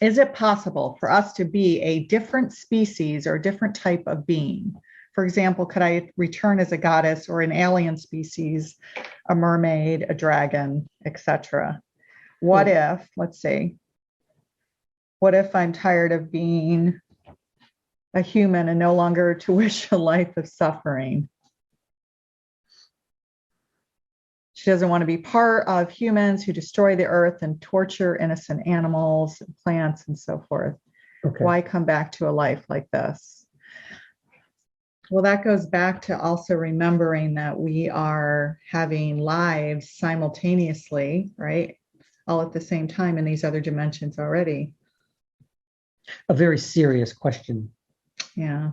Is it possible for us to be a different species or a different type of being? For example, could I return as a goddess or an alien species, a mermaid, a dragon, etc.? What if, let's see, what if I'm tired of being a human and no longer to wish a life of suffering? She doesn't want to be part of humans who destroy the earth and torture innocent animals, and plants, and so forth. Okay. Why come back to a life like this? Well, that goes back to also remembering that we are having lives simultaneously, right? All at the same time in these other dimensions already. A very serious question. Yeah.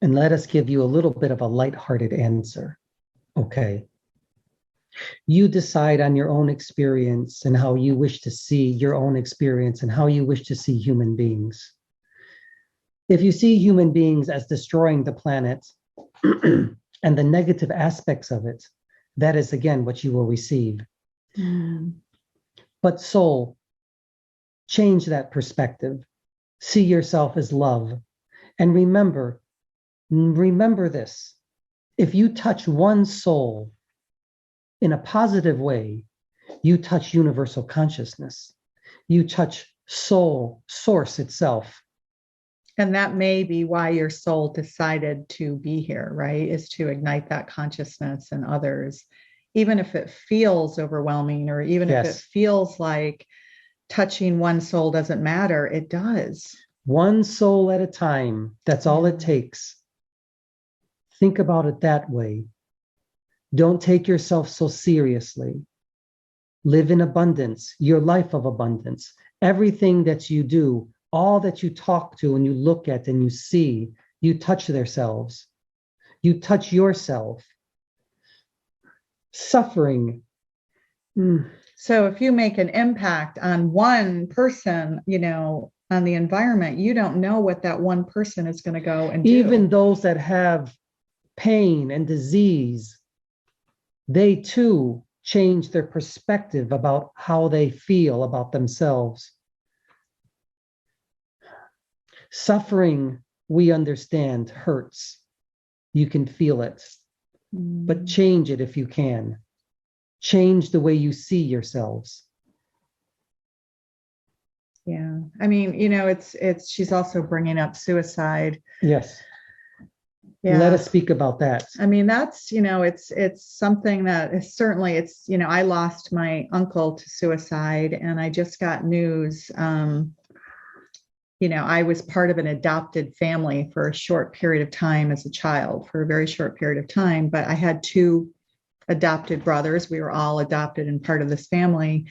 And let us give you a little bit of a lighthearted answer. Okay. You decide on your own experience and how you wish to see your own experience and how you wish to see human beings. If you see human beings as destroying the planet and the negative aspects of it, that is again what you will receive. But soul, change that perspective. See yourself as love. And remember this. If you touch one soul in a positive way, you touch universal consciousness. You touch soul, source itself. And that may be why your soul decided to be here, right? Is to ignite that consciousness in others, even if it feels overwhelming, or even if it feels like touching one soul doesn't matter, it does. One soul at a time. That's all it takes. Think about it that way. Don't take yourself so seriously. Live in abundance, your life of abundance. Everything that you do, all that you talk to and you look at and you see, you touch their selves. You touch yourself. Suffering. So if you make an impact on one person, on the environment, you don't know what that one person is going to go and do. Even those that have pain and disease, they too change their perspective about how they feel about themselves. Suffering, we understand, hurts. You can feel it, but change it if you can. Change the way you see yourselves. Yeah. I mean, she's also bringing up suicide. Yes. Yeah. Let us speak about that. I mean, that's, it's something that is certainly, I lost my uncle to suicide, and I just got news. I was part of an adopted family for a short period of time as a child, for a very short period of time, but I had two adopted brothers. We were all adopted and part of this family.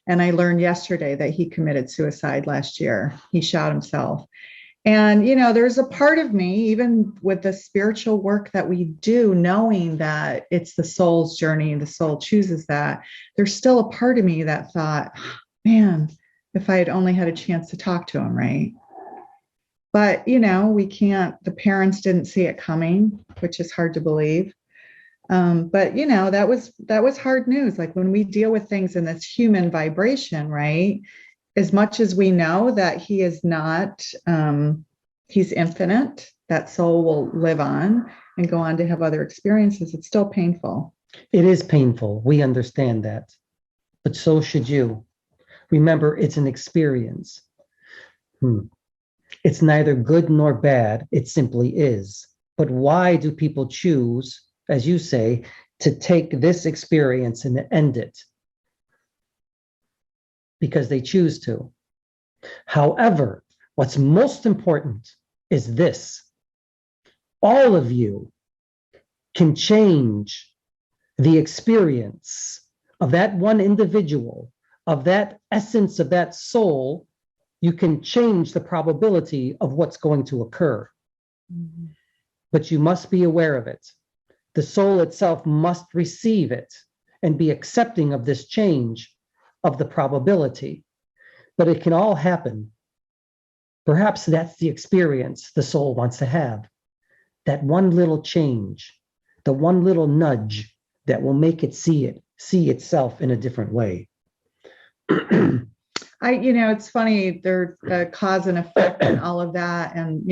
And I learned yesterday that he committed suicide last year. He shot himself. And, there's a part of me, even with the spiritual work that we do, knowing that it's the soul's journey, the soul chooses that, there's still a part of me that thought, man, if I had only had a chance to talk to him, right? But, we can't, the parents didn't see it coming, which is hard to believe. But that was hard news. Like when we deal with things in this human vibration, right? As much as we know that he is not, he's infinite, that soul will live on and go on to have other experiences, it's still painful. It is painful. We understand that. But so should you. Remember, it's an experience. It's neither good nor bad. It simply is. But why do people choose, as you say, to take this experience and end it? Because they choose to. However, what's most important is this. All of you can change the experience of that one individual, of that essence of that soul. You can change the probability of what's going to occur. But you must be aware of it. The soul itself must receive it and be accepting of this change of the probability. But it can all happen. Perhaps that's the experience the soul wants to have. That one little change. the one little nudge that will make it see itself in a different way. It's funny, there's a cause and effect and all of that. And,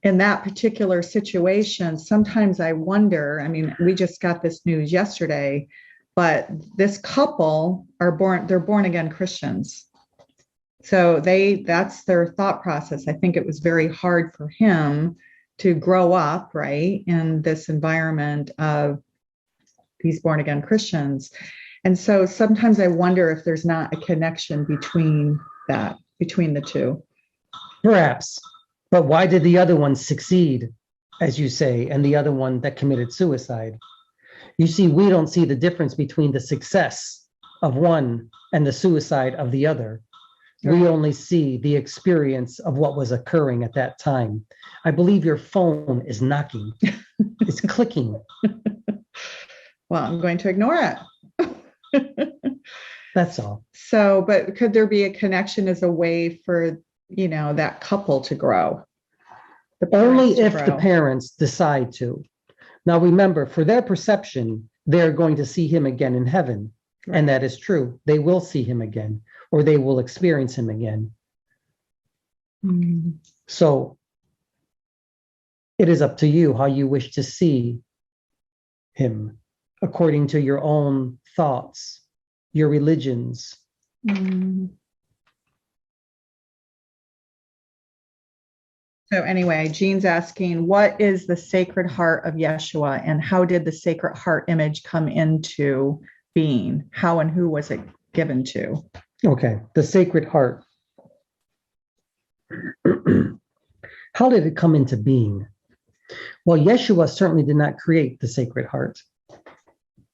in that particular situation, sometimes I wonder, we just got this news yesterday, but this couple they're born again Christians. So that's their thought process. I think it was very hard for him to grow up, right, in this environment of these born again Christians. And so sometimes I wonder if there's not a connection between the two. Perhaps. But why did the other one succeed, as you say, and the other one that committed suicide? You see, we don't see the difference between the success of one and the suicide of the other. Right. We only see the experience of what was occurring at that time. I believe your phone is knocking. It's clicking. Well, I'm going to ignore it. That's all. So, but could there be a connection as a way for, that couple to grow? Only if the parents decide to. Now, remember, for their perception, they're going to see him again in heaven. Right. And that is true. They will see him again, or they will experience him again. Mm. So it is up to you how you wish to see him according to your own thoughts, your religions. Mm. So anyway, Jean's asking, what is the Sacred Heart of Yeshua, and how did the Sacred Heart image come into being? How and who was it given to? Okay, the Sacred Heart. How did it come into being? Well, Yeshua certainly did not create the Sacred Heart.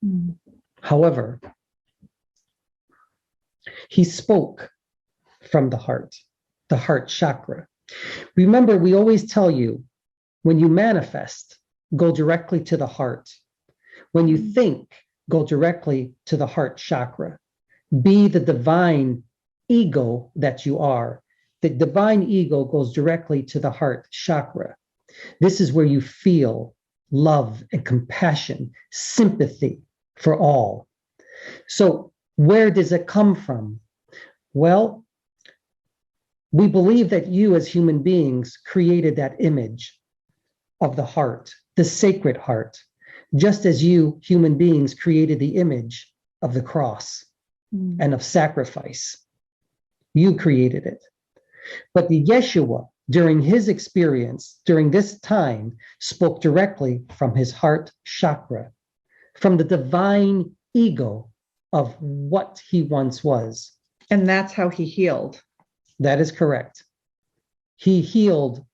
Mm. However, he spoke from the heart chakra. Remember, we always tell you, when you manifest, go directly to the heart. When you think, go directly to the heart chakra. Be the divine ego that you are. The divine ego goes directly to the heart chakra. This is where you feel love and compassion, sympathy for all. So where does it come from? Well, we believe that you as human beings created that image of the heart, the Sacred Heart, just as you human beings created the image of the cross and of sacrifice. You created it. But the Yeshua, during his experience, during this time, spoke directly from his heart chakra, from the divine ego of what he once was. And that's how he healed. That is correct. He healed,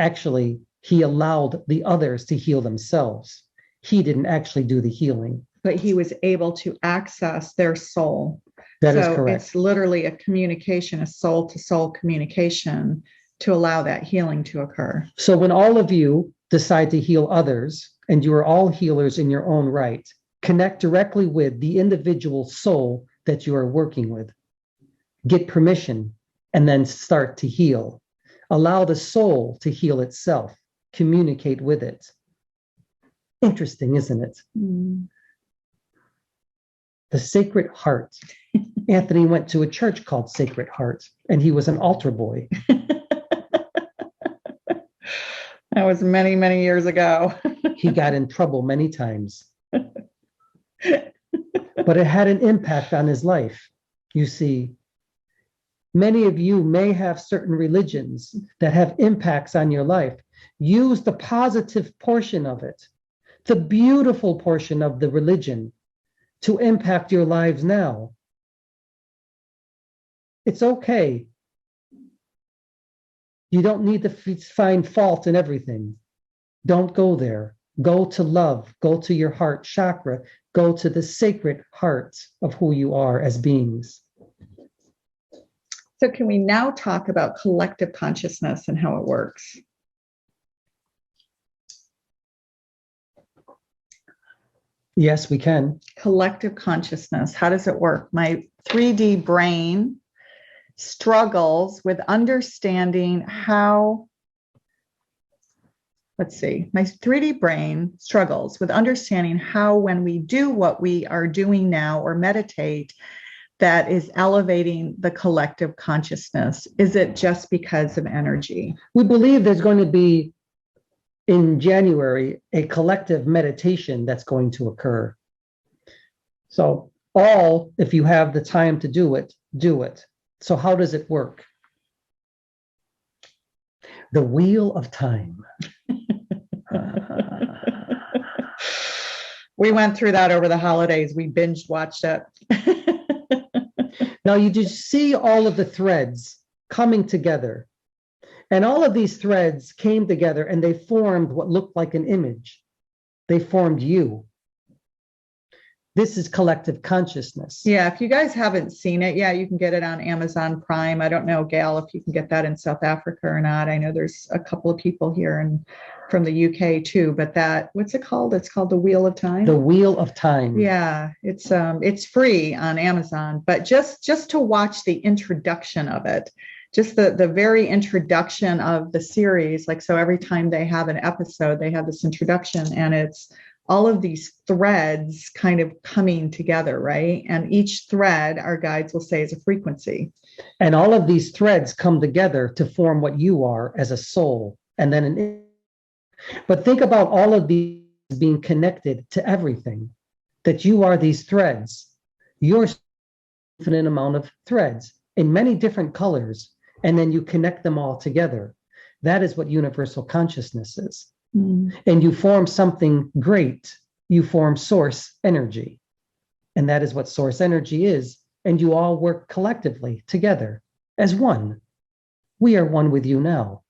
actually, he allowed the others to heal themselves. He didn't actually do the healing. But he was able to access their soul. That is correct. It's literally a communication, a soul-to-soul communication to allow that healing to occur. So when all of you decide to heal others, and you are all healers in your own right, connect directly with the individual soul that you are working with. Get permission, and then start to heal. Allow the soul to heal itself. Communicate with it. Interesting, isn't it? Mm. The Sacred Heart. Anthony went to a church called Sacred Heart, and he was an altar boy. That was many, many years ago. He got in trouble many times. But it had an impact on his life. You see, many of you may have certain religions that have impacts on your life. Use the positive portion of it, the beautiful portion of the religion, to impact your lives now. It's okay. You don't need to find fault in everything. Don't go there. Go to love. Go to your heart chakra. Go to the sacred heart of who you are as beings. So can we now talk about collective consciousness and how it works? Yes, we can. Collective consciousness. How does it work? My 3D brain struggles with understanding how let's see, my 3D brain struggles with understanding how, when we do what we are doing now or meditate, that is elevating the collective consciousness. Is it just because of energy? We believe there's going to be, in January, a collective meditation that's going to occur. So if you have the time to do it, do it. So how does it work? The wheel of time. We went through that over the holidays. We binge watched it. Now you just see all of the threads coming together. And all of these threads came together and they formed what looked like an image. They formed you. This is collective consciousness. Yeah, if you guys haven't seen it, yeah, you can get it on Amazon Prime. I don't know, Gail, if you can get that in South Africa or not. I know there's a couple of people here from the UK too, but what's it called? It's called The Wheel of Time. The Wheel of Time. Yeah, it's free on Amazon, but just to watch the introduction of it, just the very introduction of the series, like, so every time they have an episode, they have this introduction, and it's all of these threads kind of coming together, right? And each thread, our guides will say, is a frequency. And all of these threads come together to form what you are as a soul. And then, but think about all of these being connected to everything, that you are these threads. You're infinite amount of threads in many different colors, and then you connect them all together. That is what universal consciousness is. And you form something great. You form source energy. And that is what source energy is. And you all work collectively together as one. We are one with you now.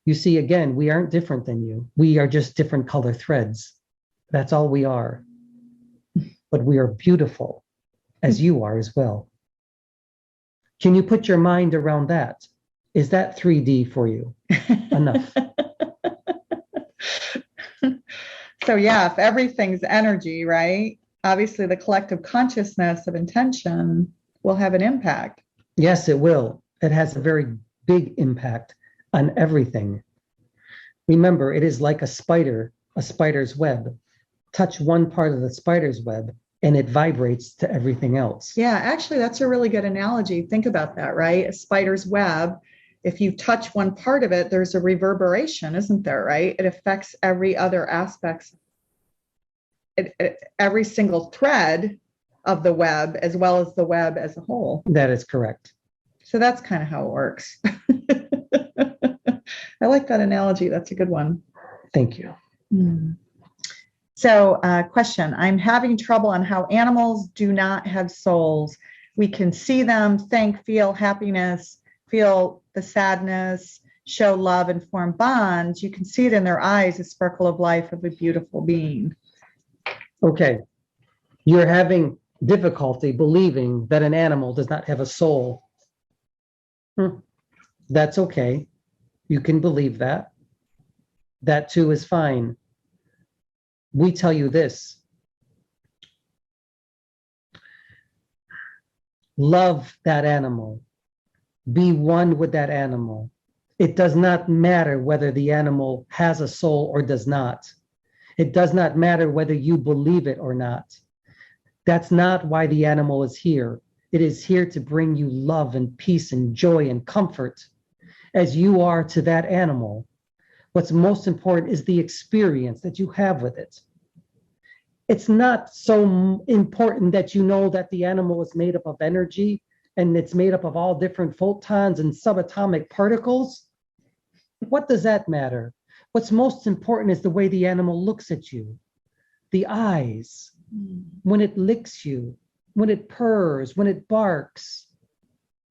You see, again, we aren't different than you. We are just different color threads. That's all we are. But we are beautiful, as you are as well. Can you put your mind around that? Is that 3D for you? Enough. So yeah, if everything's energy, right? Obviously the collective consciousness of intention will have an impact. Yes, it will. It has a very big impact on everything. Remember, it is like a spider's web. Touch one part of the spider's web and it vibrates to everything else. Yeah, actually, that's a really good analogy. Think about that, right? A spider's web. If you touch one part of it, there's a reverberation, isn't there, right? It affects every other aspect, every single thread of the web, as well as the web as a whole. That is correct. So that's kind of how it works. I like that analogy. That's a good one. Thank you. So question, I'm having trouble on how animals do not have souls. We can see them, think, feel happiness, feel the sadness, show love, and form bonds. You can see it in their eyes, the sparkle of life of a beautiful being. Okay. You're having difficulty believing that an animal does not have a soul. That's okay. You can believe that. That too is fine. We tell you this. Love that animal. Be one with that animal. It does not matter whether the animal has a soul or does not. It does not matter whether you believe it or not. That's not why the animal is here. It is here to bring you love and peace and joy and comfort as you are to that animal. What's most important is the experience that you have with it. It's not so important that you know that the animal is made up of energy and it's made up of all different photons and subatomic particles. What does that matter? What's most important is the way the animal looks at you, the eyes, when it licks you, when it purrs, when it barks,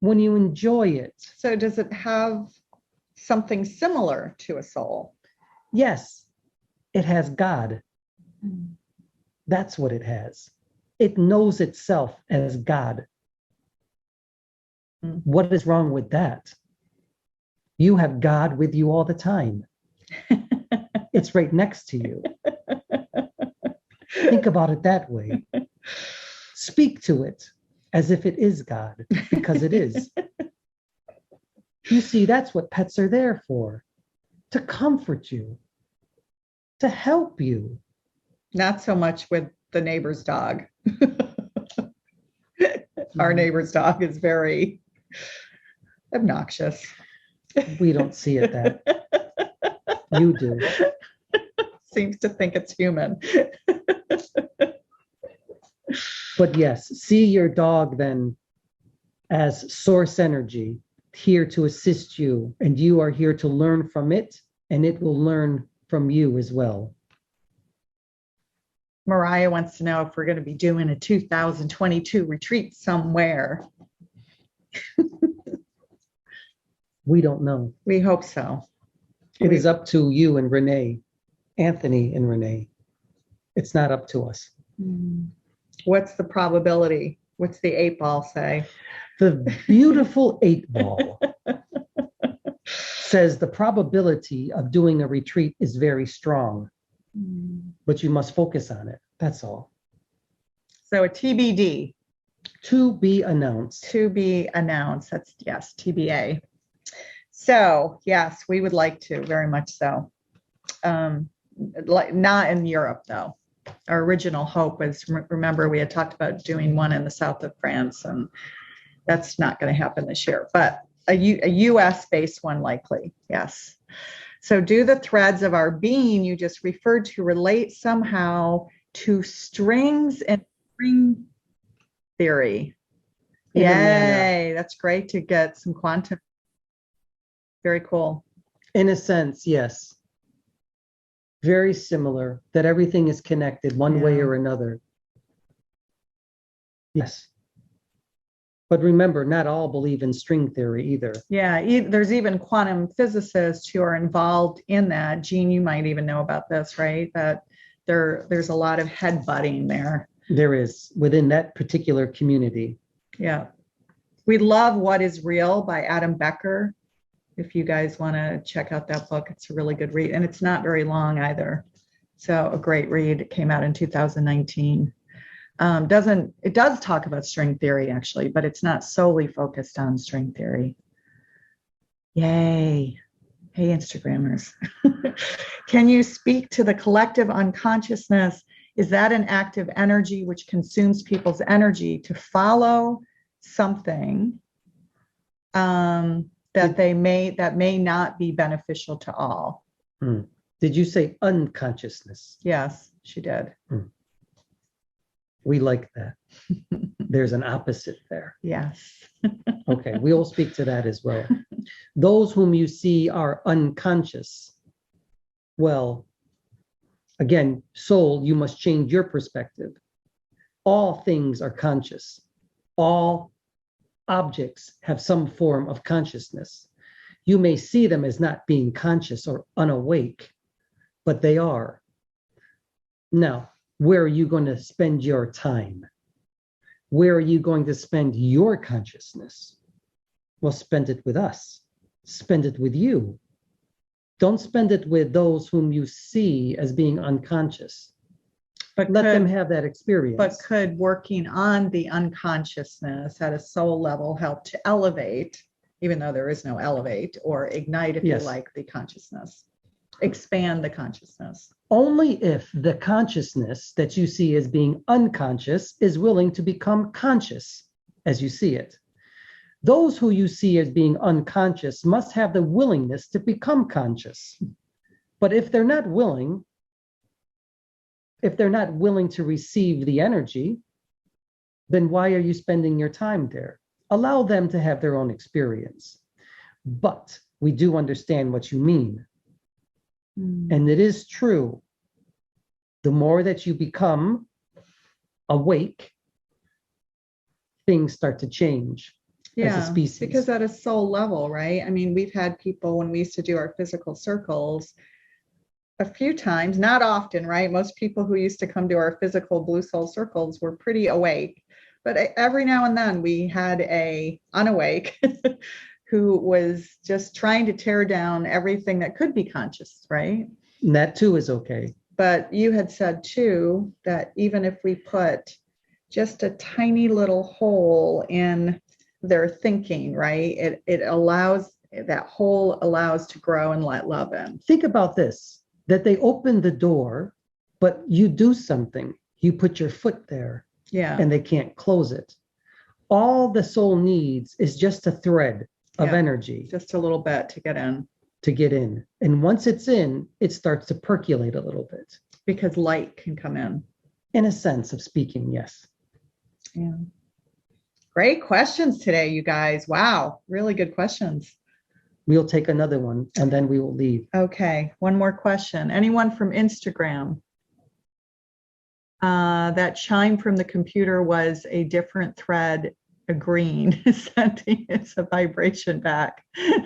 when you enjoy it. So does it have something similar to a soul? Yes, it has God. That's what it has. It knows itself as God. What is wrong with that? You have God with you all the time. It's right next to you. Think about it that way. Speak to it as if it is God, because it is. You see, that's what pets are there for, to comfort you, to help you. Not so much with the neighbor's dog. Our neighbor's dog is very obnoxious. We don't see it that. You do. Seems to think it's human. But yes, see your dog then as source energy, here to assist you, and you are here to learn from it, and it will learn from you as well. Mariah wants to know if we're going to be doing a 2022 retreat somewhere. We don't know. We hope so. It is up to you and Renee, Anthony and Renee. It's not up to us. What's the probability? What's the 8 ball say? The beautiful 8 ball says the probability of doing a retreat is very strong, but you must focus on it. That's all. So a TBD. To be announced. To be announced. That's, yes, TBA. So yes, we would like to, very much so. Not in Europe though. Our original hope was, remember, we had talked about doing one in the south of France, and that's not going to happen this year, but a US based one likely. Yes. So do the threads of our being you just referred to relate somehow to strings and string theory? Yay. That's great to get some quantum. Very cool. In a sense, yes. Very similar, that everything is connected one way or another. Yes. But remember, not all believe in string theory either. Yeah, there's even quantum physicists who are involved in that. Jean, you might even know about this, right? That there's a lot of headbutting there. There is, within that particular community. Yeah. We love What is Real by Adam Becker. If you guys want to check out that book, it's a really good read. And it's not very long either. So a great read. It came out in 2019. It does talk about string theory actually, but it's not solely focused on string theory. Yay. Hey, Instagrammers. Can you speak to the collective unconsciousness? Is that an active energy which consumes people's energy to follow something that may not be beneficial to all? Did you say unconsciousness? Yes, she did. We like that. There's an opposite there. Yes. Okay, we will speak to that as well. Those whom you see are unconscious. Well, again, soul, you must change your perspective. All things are conscious. All objects have some form of consciousness. You may see them as not being conscious or unawake, but they are. Now, where are you going to spend your time? Where are you going to spend your consciousness? Well, spend it with us. Spend it with you. Don't spend it with those whom you see as being unconscious. But let them have that experience. But could working on the unconsciousness at a soul level help to elevate, even though there is no elevate, or ignite, if you like, the consciousness? Expand the consciousness. Only if the consciousness that you see as being unconscious is willing to become conscious as you see it. Those who you see as being unconscious must have the willingness to become conscious. But if they're not willing to receive the energy, then why are you spending your time there? Allow them to have their own experience. But we do understand what you mean. And it is true. The more that you become awake, things start to change as a species. Because at a soul level, right? I mean, we've had people when we used to do our physical circles a few times, not often, right? Most people who used to come to our physical blue soul circles were pretty awake. But every now and then we had a unawake who was just trying to tear down everything that could be conscious, right? And that too is okay. But you had said too, that even if we put just a tiny little hole in their thinking, right? It allows, that hole allows to grow and let love in. Think about this. that they open the door, but you do something. You put your foot there, Yeah. and they can't close it. All the soul needs is just a thread of energy. Just a little bit to get in. To get in. And once it's in, it starts to percolate a little bit. Because light can come in. In a sense of speaking, yes. Yeah. Great questions today, you guys. Wow. Really good questions. We'll take another one and then we will leave. Okay. One more question. Anyone from Instagram? That chime from the computer was a different thread agreeing, sending it's a vibration back.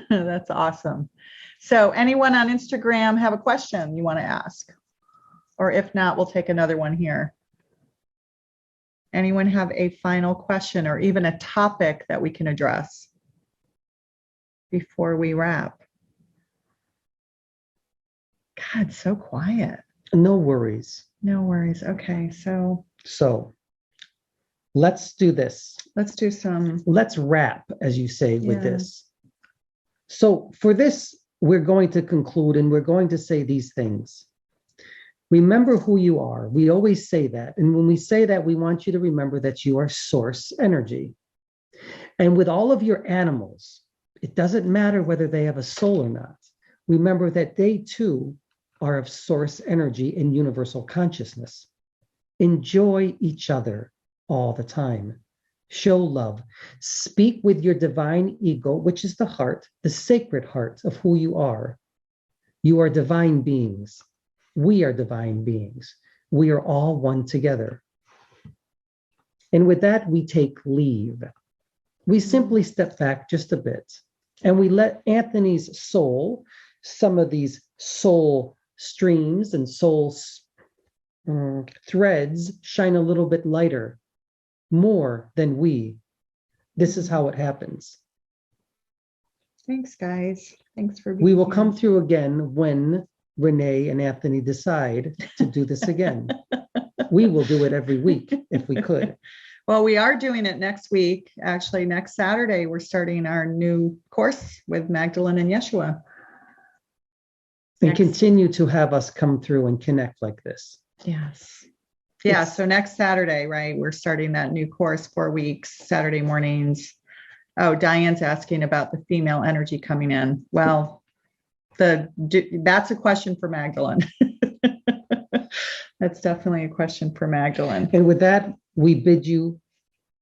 That's awesome. So anyone on Instagram have a question you want to ask? Or if not, we'll take another one here. Anyone have a final question or even a topic that we can address before we wrap? God, so quiet. No worries. No worries. Okay, so let's do this. Let's wrap, as you say, with this. So for this, we're going to conclude and we're going to say these things. Remember who you are. We always say that. And when we say that, we want you to remember that you are source energy. And with all of your animals, it doesn't matter whether they have a soul or not. Remember that they too are of source energy and universal consciousness. Enjoy each other all the time. Show love. Speak with your divine ego, which is the heart, the sacred heart of who you are. You are divine beings. We are divine beings. We are all one together. And with that, we take leave. We simply step back just a bit and we let Anthony's soul, some of these soul streams and soul threads shine a little bit lighter, more than we. This is how it happens. Thanks, guys. Thanks for being We will here. come through again when Renee and Anthony decide to do this again. We will do it every week if we could. Well, we are doing it next week. Actually, next Saturday, we're starting our new course with Magdalene and Yeshua. And continue to have us come through and connect like this. Yes. Yeah. So next Saturday, right? We're starting that new course, 4 weeks, Saturday mornings. Oh, Diane's asking about the female energy coming in. Well, that's a question for Magdalene. That's definitely a question for Magdalene. And with that, we bid you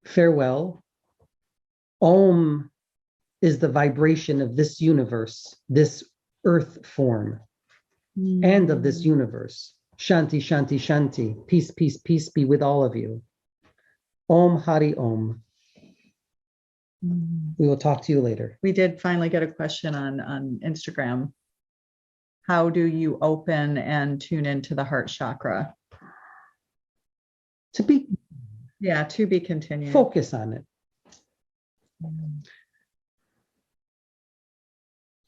farewell. Om is the vibration of this universe, this earth form, and of this universe. Shanti, Shanti, Shanti. Peace, peace, peace be with all of you. Om Hari Om. We will talk to you later. We did finally get a question on Instagram. How do you open and tune into the heart chakra? To be continued. Focus on it.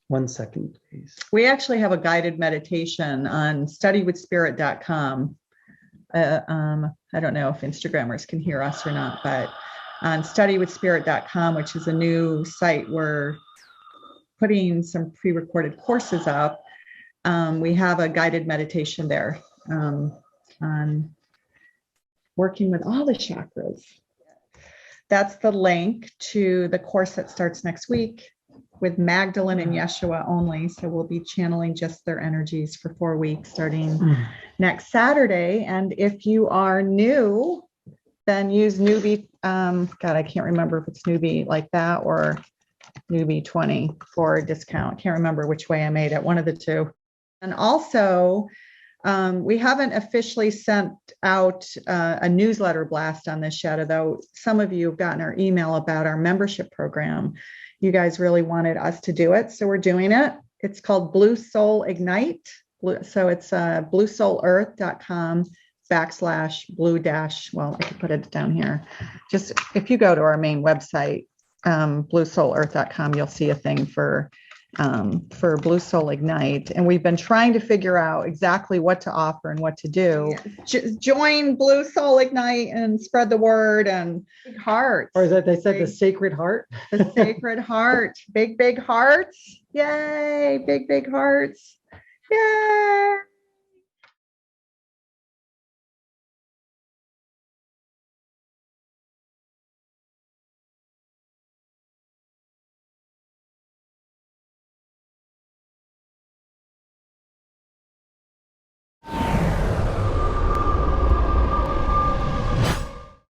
1 second, please. We actually have a guided meditation on studywithspirit.com. I don't know if Instagrammers can hear us or not, but on studywithspirit.com, which is a new site, we're putting some pre-recorded courses up. We have a guided meditation there on working with all the chakras. That's the link to the course that starts next week with Magdalene and Yeshua only. So we'll be channeling just their energies for 4 weeks starting next Saturday. And if you are new, then use newbie. God, I can't remember if it's newbie like that or newbie 20 for a discount. Can't remember which way I made it, one of the two. And also, we haven't officially sent out a newsletter blast on this yet, although some of you have gotten our email about our membership program. You guys really wanted us to do it, so we're doing it. It's called Blue Soul Ignite. So it's bluesoulearth.com/blue dash. Well, I could put it down here. Just if you go to our main website, bluesoulearth.com, you'll see a thing for Blue Soul Ignite. And we've been trying to figure out exactly what to offer and what to do. Join Blue Soul Ignite and spread the word and big hearts. Or is that they said the sacred heart? The sacred heart. Big, big hearts. Yay. Big, big hearts. Yay.